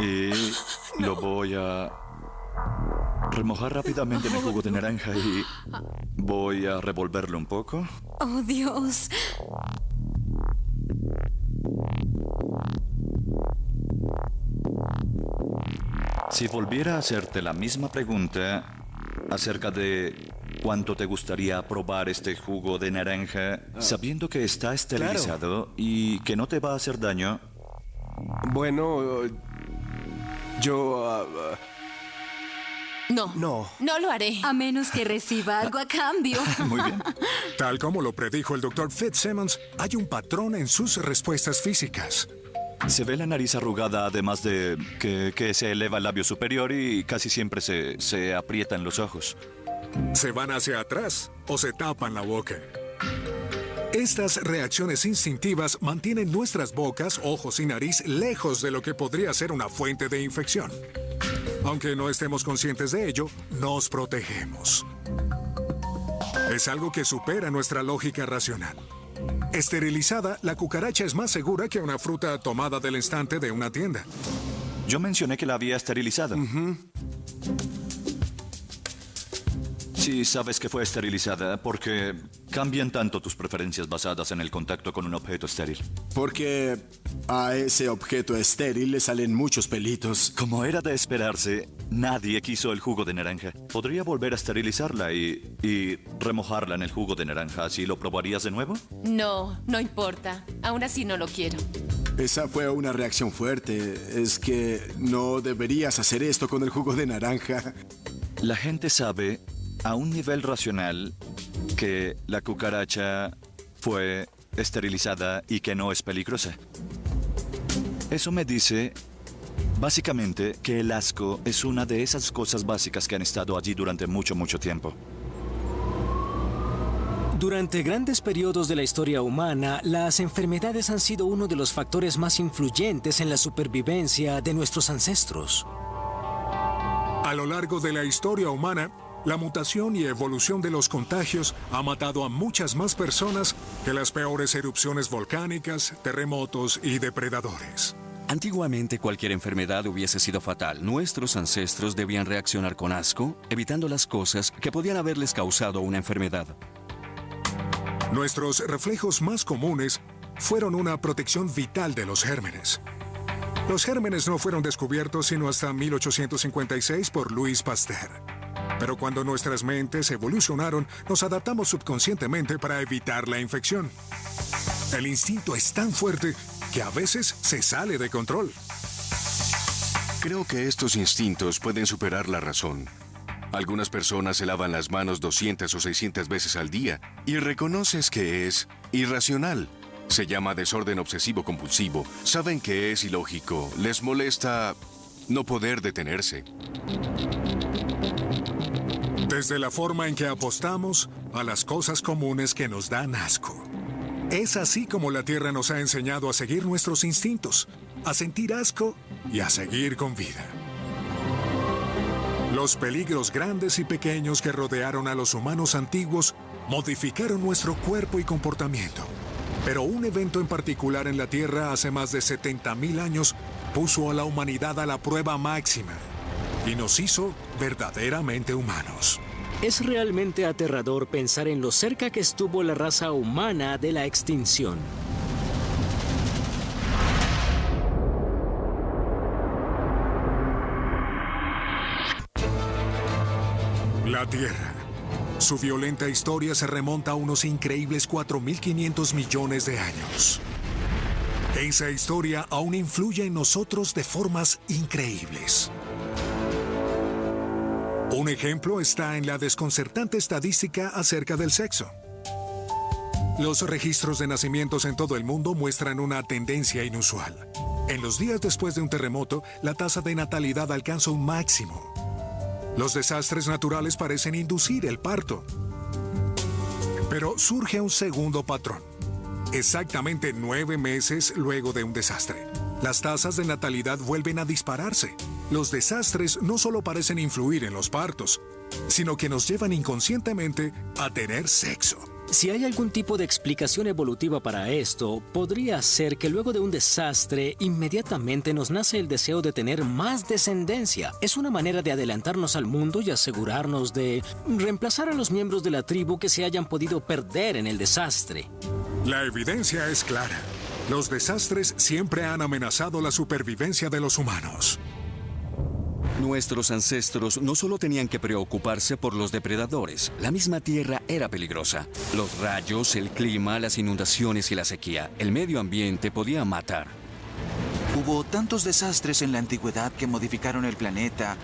Y lo voy a remojar rápidamente en el jugo de naranja y voy a revolverlo un poco. Oh, Dios. Si volviera a hacerte la misma pregunta acerca de cuánto te gustaría probar este jugo de naranja, sabiendo que está esterilizado y que no te va a hacer daño. Bueno, yo... No lo haré. A menos que reciba algo a cambio. Muy bien. Tal como lo predijo el Dr. Fitzsimmons, hay un patrón en sus respuestas físicas. Se ve la nariz arrugada, además de que se eleva el labio superior y casi siempre se aprietan los ojos. Se van hacia atrás o se tapan la boca. Estas reacciones instintivas mantienen nuestras bocas, ojos y nariz lejos de lo que podría ser una fuente de infección. Aunque no estemos conscientes de ello, nos protegemos. Es algo que supera nuestra lógica racional. Esterilizada, la cucaracha es más segura que una fruta tomada del instante de una tienda. Yo mencioné que la había esterilizado. Sí, sabes que fue esterilizada porque cambian tanto tus preferencias basadas en el contacto con un objeto estéril. Porque a ese objeto estéril le salen muchos pelitos. Como era de esperarse, nadie quiso el jugo de naranja. Podría volver a esterilizarla y remojarla en el jugo de naranja. ¿Así lo probarías de nuevo? No importa. Aún así no lo quiero. Esa fue una reacción fuerte. Es que no deberías hacer esto con el jugo de naranja. La gente sabe a un nivel racional que la cucaracha fue esterilizada y que no es peligrosa. Eso me dice, básicamente, que el asco es una de esas cosas básicas que han estado allí durante mucho, mucho tiempo. Durante grandes periodos de la historia humana, las enfermedades han sido uno de los factores más influyentes en la supervivencia de nuestros ancestros. A lo largo de la historia humana, la mutación y evolución de los contagios ha matado a muchas más personas que las peores erupciones volcánicas, terremotos y depredadores. Antiguamente cualquier enfermedad hubiese sido fatal. Nuestros ancestros debían reaccionar con asco, evitando las cosas que podían haberles causado una enfermedad. Nuestros reflejos más comunes fueron una protección vital de los gérmenes. Los gérmenes no fueron descubiertos sino hasta 1856 por Louis Pasteur. Pero cuando nuestras mentes evolucionaron, nos adaptamos subconscientemente para evitar la infección. El instinto es tan fuerte que a veces se sale de control. Creo que estos instintos pueden superar la razón. Algunas personas se lavan las manos 200 o 600 veces al día y reconoces que es irracional. Se llama desorden obsesivo-compulsivo. Saben que es ilógico. Les molesta no poder detenerse. Desde la forma en que apostamos a las cosas comunes que nos dan asco. Es así como la Tierra nos ha enseñado a seguir nuestros instintos, a sentir asco y a seguir con vida. Los peligros grandes y pequeños que rodearon a los humanos antiguos modificaron nuestro cuerpo y comportamiento. Pero un evento en particular en la Tierra hace más de 70,000 años puso a la humanidad a la prueba máxima y nos hizo verdaderamente humanos. Es realmente aterrador pensar en lo cerca que estuvo la raza humana de la extinción. La Tierra. Su violenta historia se remonta a unos increíbles 4.500 millones de años. Esa historia aún influye en nosotros de formas increíbles. Un ejemplo está en la desconcertante estadística acerca del sexo. Los registros de nacimientos en todo el mundo muestran una tendencia inusual. En los días después de un terremoto, la tasa de natalidad alcanza un máximo. Los desastres naturales parecen inducir el parto. Pero surge un segundo patrón. Exactamente 9 meses luego de un desastre, las tasas de natalidad vuelven a dispararse. Los desastres no solo parecen influir en los partos, sino que nos llevan inconscientemente a tener sexo. Si hay algún tipo de explicación evolutiva para esto, podría ser que luego de un desastre, inmediatamente nos nace el deseo de tener más descendencia. Es una manera de adelantarnos al mundo y asegurarnos de reemplazar a los miembros de la tribu que se hayan podido perder en el desastre. La evidencia es clara. Los desastres siempre han amenazado la supervivencia de los humanos. Nuestros ancestros no solo tenían que preocuparse por los depredadores, la misma tierra era peligrosa. Los rayos, el clima, las inundaciones y la sequía, el medio ambiente podía matar. Hubo tantos desastres en la antigüedad que modificaron el planeta,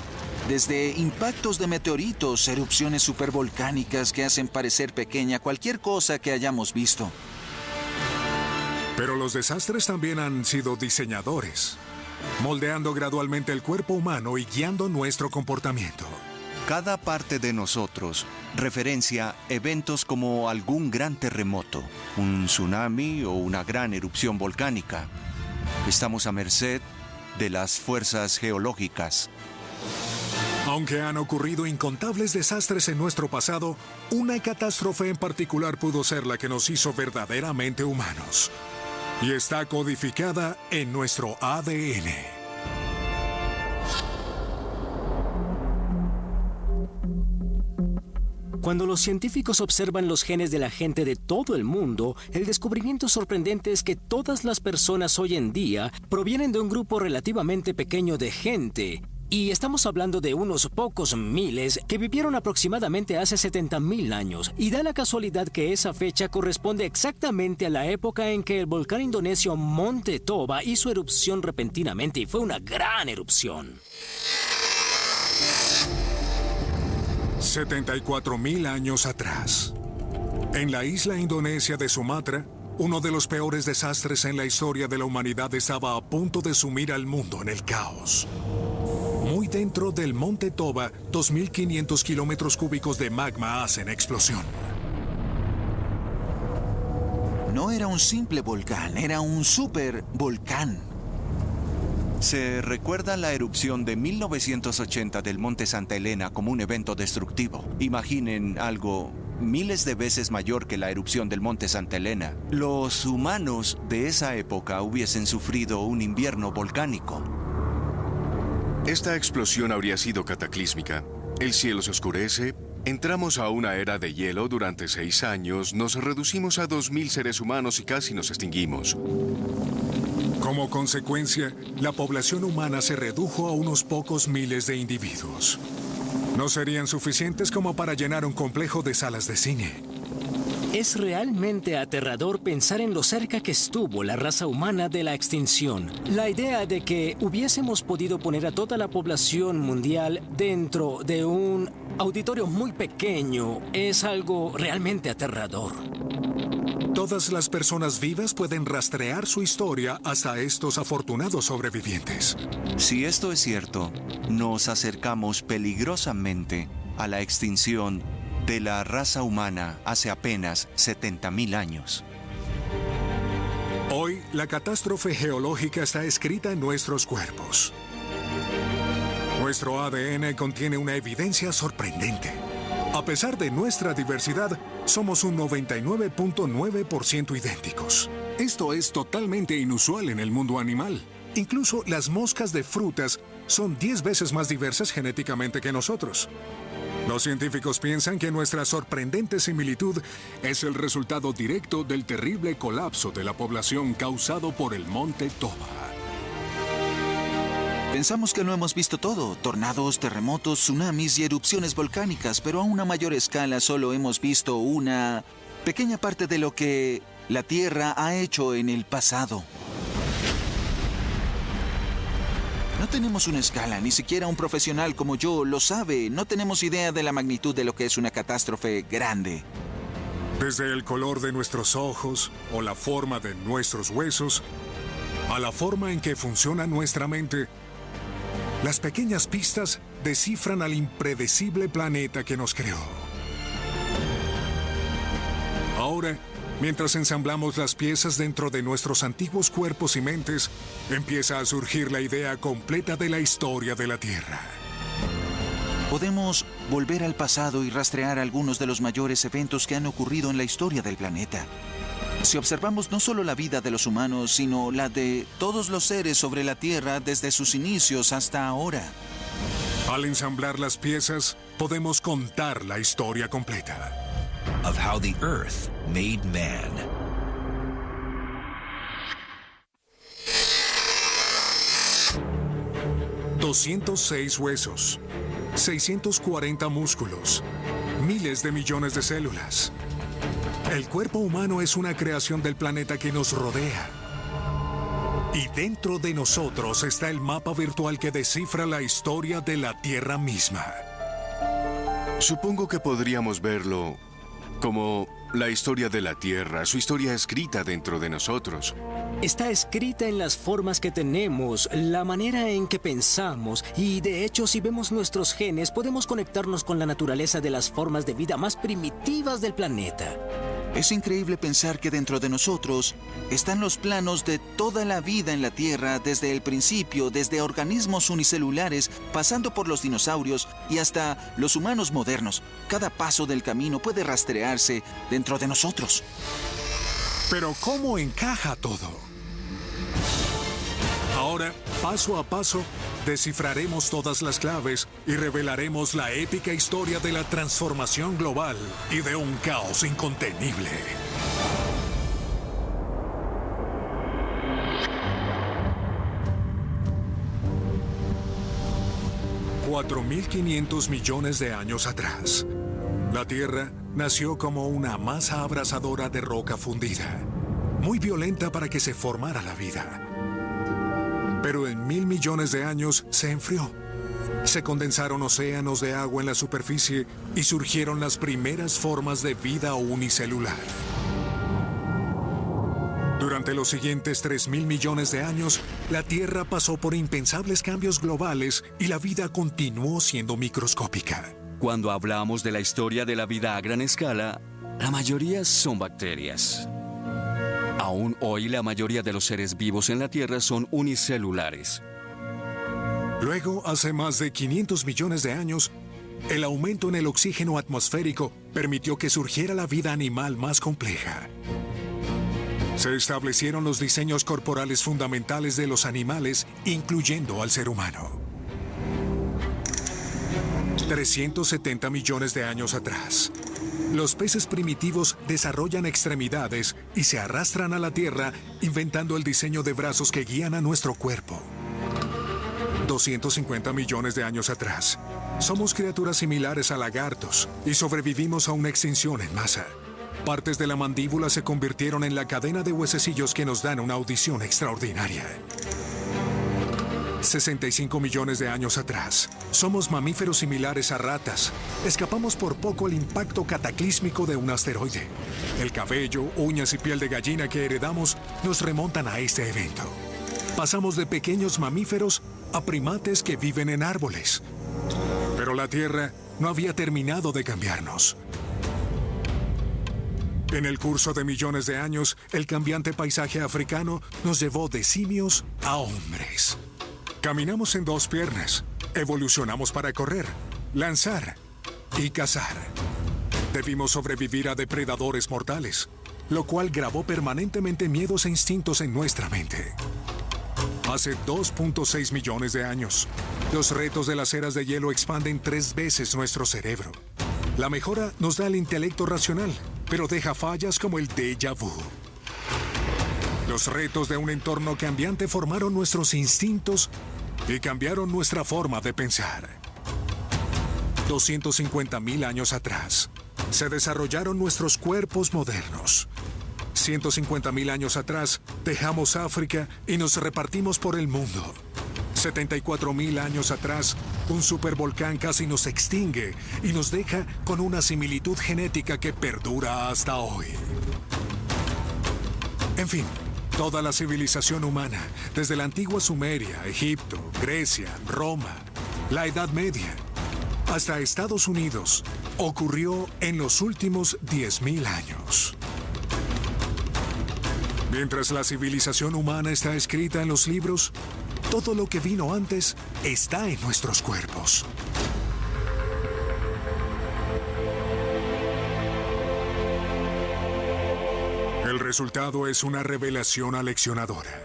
desde impactos de meteoritos, erupciones supervolcánicas que hacen parecer pequeña cualquier cosa que hayamos visto. Pero los desastres también han sido diseñadores, moldeando gradualmente el cuerpo humano y guiando nuestro comportamiento. Cada parte de nosotros referencia eventos como algún gran terremoto, un tsunami o una gran erupción volcánica. Estamos a merced de las fuerzas geológicas. Aunque han ocurrido incontables desastres en nuestro pasado, una catástrofe en particular pudo ser la que nos hizo verdaderamente humanos. Y está codificada en nuestro ADN. Cuando los científicos observan los genes de la gente de todo el mundo, el descubrimiento sorprendente es que todas las personas hoy en día provienen de un grupo relativamente pequeño de gente. Y estamos hablando de unos pocos miles que vivieron aproximadamente hace 70.000 años. Y da la casualidad que esa fecha corresponde exactamente a la época en que el volcán indonesio Monte Toba hizo erupción repentinamente y fue una gran erupción. 74.000 años atrás. En la isla indonesia de Sumatra, uno de los peores desastres en la historia de la humanidad estaba a punto de sumir al mundo en el caos. Muy dentro del Monte Toba, 2.500 kilómetros cúbicos de magma hacen explosión. No era un simple volcán, era un supervolcán. Se recuerda la erupción de 1980 del Monte Santa Elena como un evento destructivo. Imaginen algo miles de veces mayor que la erupción del Monte Santa Elena. Los humanos de esa época hubiesen sufrido un invierno volcánico. Esta explosión habría sido cataclísmica. El cielo se oscurece, entramos a una era de hielo durante 6 años, nos reducimos a 2.000 seres humanos y casi nos extinguimos. Como consecuencia, la población humana se redujo a unos pocos miles de individuos. No serían suficientes como para llenar un complejo de salas de cine. Es realmente aterrador pensar en lo cerca que estuvo la raza humana de la extinción. La idea de que hubiésemos podido poner a toda la población mundial dentro de un auditorio muy pequeño es algo realmente aterrador. Todas las personas vivas pueden rastrear su historia hasta estos afortunados sobrevivientes. Si esto es cierto, nos acercamos peligrosamente a la extinción de la raza humana hace apenas 70.000 años. Hoy, la catástrofe geológica está escrita en nuestros cuerpos. Nuestro ADN contiene una evidencia sorprendente. A pesar de nuestra diversidad, somos un 99.9% idénticos. Esto es totalmente inusual en el mundo animal. Incluso las moscas de frutas son 10 veces más diversas genéticamente que nosotros. Los científicos piensan que nuestra sorprendente similitud es el resultado directo del terrible colapso de la población causado por el Monte Toba. Pensamos que lo hemos visto todo, tornados, terremotos, tsunamis y erupciones volcánicas, pero a una mayor escala solo hemos visto una pequeña parte de lo que la Tierra ha hecho en el pasado. No tenemos una escala, ni siquiera un profesional como yo lo sabe. No tenemos idea de la magnitud de lo que es una catástrofe grande. Desde el color de nuestros ojos o la forma de nuestros huesos, a la forma en que funciona nuestra mente, las pequeñas pistas descifran al impredecible planeta que nos creó. Ahora, mientras ensamblamos las piezas dentro de nuestros antiguos cuerpos y mentes, empieza a surgir la idea completa de la historia de la Tierra. Podemos volver al pasado y rastrear algunos de los mayores eventos que han ocurrido en la historia del planeta. Si observamos no solo la vida de los humanos, sino la de todos los seres sobre la Tierra desde sus inicios hasta ahora. Al ensamblar las piezas, podemos contar la historia completa. Of how the Earth made man. ...206 huesos, 640 músculos, miles de millones de células. El cuerpo humano es una creación del planeta que nos rodea. Y dentro de nosotros está el mapa virtual que descifra la historia de la Tierra misma. Supongo que podríamos verlo como la historia de la Tierra, su historia escrita dentro de nosotros. Está escrita en las formas que tenemos, la manera en que pensamos, y de hecho, si vemos nuestros genes, podemos conectarnos con la naturaleza de las formas de vida más primitivas del planeta. Es increíble pensar que dentro de nosotros están los planos de toda la vida en la Tierra desde el principio, desde organismos unicelulares, pasando por los dinosaurios y hasta los humanos modernos. Cada paso del camino puede rastrearse dentro de nosotros. Pero ¿cómo encaja todo? Ahora, paso a paso, descifraremos todas las claves y revelaremos la épica historia de la transformación global y de un caos incontenible. $4.500 millones de años atrás, la Tierra nació como una masa abrasadora de roca fundida, muy violenta para que se formara la vida. Pero en 1.000 millones de años se enfrió. Se condensaron océanos de agua en la superficie y surgieron las primeras formas de vida unicelular. Durante los siguientes 3.000 millones de años, la Tierra pasó por impensables cambios globales y la vida continuó siendo microscópica. Cuando hablamos de la historia de la vida a gran escala, la mayoría son bacterias. Aún hoy, la mayoría de los seres vivos en la Tierra son unicelulares. Luego, hace más de 500 millones de años, el aumento en el oxígeno atmosférico permitió que surgiera la vida animal más compleja. Se establecieron los diseños corporales fundamentales de los animales, incluyendo al ser humano. 370 millones de años atrás, los peces primitivos desarrollan extremidades y se arrastran a la Tierra, inventando el diseño de brazos que guían a nuestro cuerpo. 250 millones de años atrás, somos criaturas similares a lagartos y sobrevivimos a una extinción en masa. Partes de la mandíbula se convirtieron en la cadena de huesecillos que nos dan una audición extraordinaria. 65 millones de años atrás, somos mamíferos similares a ratas. Escapamos por poco el impacto cataclísmico de un asteroide. El cabello, uñas y piel de gallina que heredamos nos remontan a este evento. Pasamos de pequeños mamíferos a primates que viven en árboles. Pero la Tierra no había terminado de cambiarnos. En el curso de millones de años, el cambiante paisaje africano nos llevó de simios a hombres. Caminamos en dos piernas, evolucionamos para correr, lanzar y cazar. Debimos sobrevivir a depredadores mortales, lo cual grabó permanentemente miedos e instintos en nuestra mente. Hace 2.6 millones de años, los retos de las eras de hielo expanden 3 veces nuestro cerebro. La mejora nos da el intelecto racional, pero deja fallas como el déjà vu. Los retos de un entorno cambiante formaron nuestros instintos y cambiaron nuestra forma de pensar. 250.000 años atrás, se desarrollaron nuestros cuerpos modernos. 150.000 años atrás, dejamos África y nos repartimos por el mundo. 74.000 años atrás, un supervolcán casi nos extingue y nos deja con una similitud genética que perdura hasta hoy. En fin, toda la civilización humana, desde la antigua Sumeria, Egipto, Grecia, Roma, la Edad Media, hasta Estados Unidos, ocurrió en los últimos 10.000 años. Mientras la civilización humana está escrita en los libros, todo lo que vino antes está en nuestros cuerpos. El resultado es una revelación aleccionadora.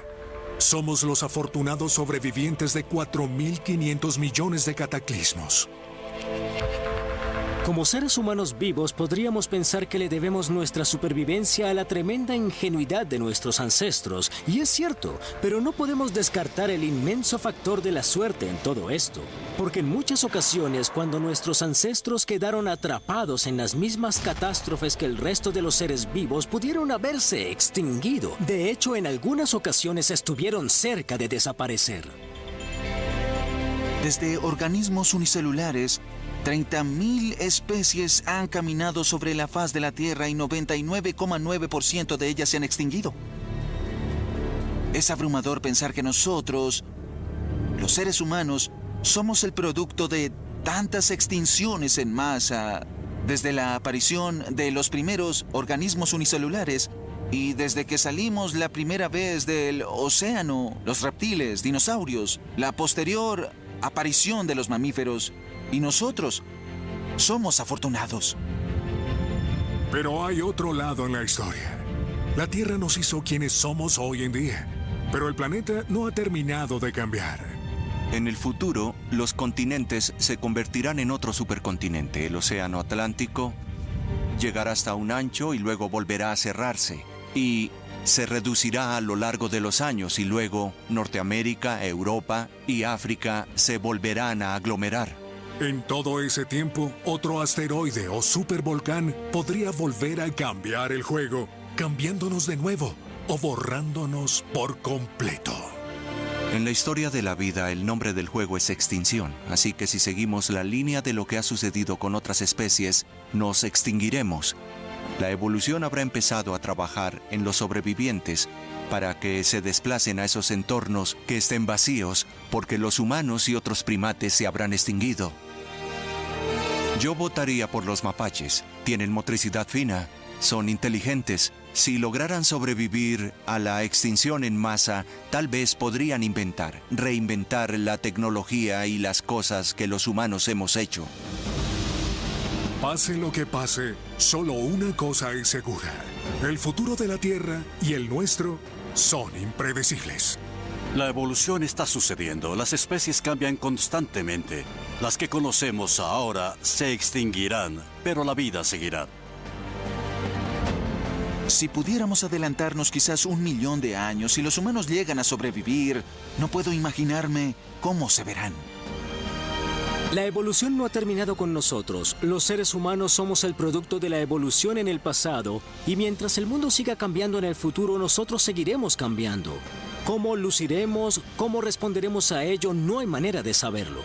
Somos los afortunados sobrevivientes de 4.500 millones de cataclismos. Como seres humanos vivos, podríamos pensar que le debemos nuestra supervivencia a la tremenda ingenuidad de nuestros ancestros. Y es cierto, pero no podemos descartar el inmenso factor de la suerte en todo esto. Porque en muchas ocasiones, cuando nuestros ancestros quedaron atrapados en las mismas catástrofes que el resto de los seres vivos, pudieron haberse extinguido. De hecho, en algunas ocasiones estuvieron cerca de desaparecer. Desde organismos unicelulares, 30.000 especies han caminado sobre la faz de la Tierra y 99,9% de ellas se han extinguido. Es abrumador pensar que nosotros, los seres humanos, somos el producto de tantas extinciones en masa, desde la aparición de los primeros organismos unicelulares y desde que salimos la primera vez del océano, los reptiles, dinosaurios, la posterior aparición de los mamíferos. Y nosotros somos afortunados. Pero hay otro lado en la historia. La Tierra nos hizo quienes somos hoy en día. Pero el planeta no ha terminado de cambiar. En el futuro, los continentes se convertirán en otro supercontinente. El océano Atlántico llegará hasta un ancho y luego volverá a cerrarse. Y se reducirá a lo largo de los años y luego Norteamérica, Europa y África se volverán a aglomerar. En todo ese tiempo, otro asteroide o supervolcán podría volver a cambiar el juego, cambiándonos de nuevo o borrándonos por completo. En la historia de la vida, el nombre del juego es extinción, así que si seguimos la línea de lo que ha sucedido con otras especies, nos extinguiremos. La evolución habrá empezado a trabajar en los sobrevivientes para que se desplacen a esos entornos que estén vacíos, porque los humanos y otros primates se habrán extinguido. Yo votaría por los mapaches. Tienen motricidad fina, son inteligentes. Si lograran sobrevivir a la extinción en masa, tal vez podrían reinventar la tecnología y las cosas que los humanos hemos hecho. Pase lo que pase, solo una cosa es segura. El futuro de la Tierra y el nuestro son impredecibles. La evolución está sucediendo. Las especies cambian constantemente. Las que conocemos ahora se extinguirán, pero la vida seguirá. Si pudiéramos adelantarnos quizás 1 millón de años y los humanos llegan a sobrevivir, no puedo imaginarme cómo se verán. La evolución no ha terminado con nosotros. Los seres humanos somos el producto de la evolución en el pasado y mientras el mundo siga cambiando en el futuro, nosotros seguiremos cambiando. ¿Cómo luciremos? ¿Cómo responderemos a ello? No hay manera de saberlo.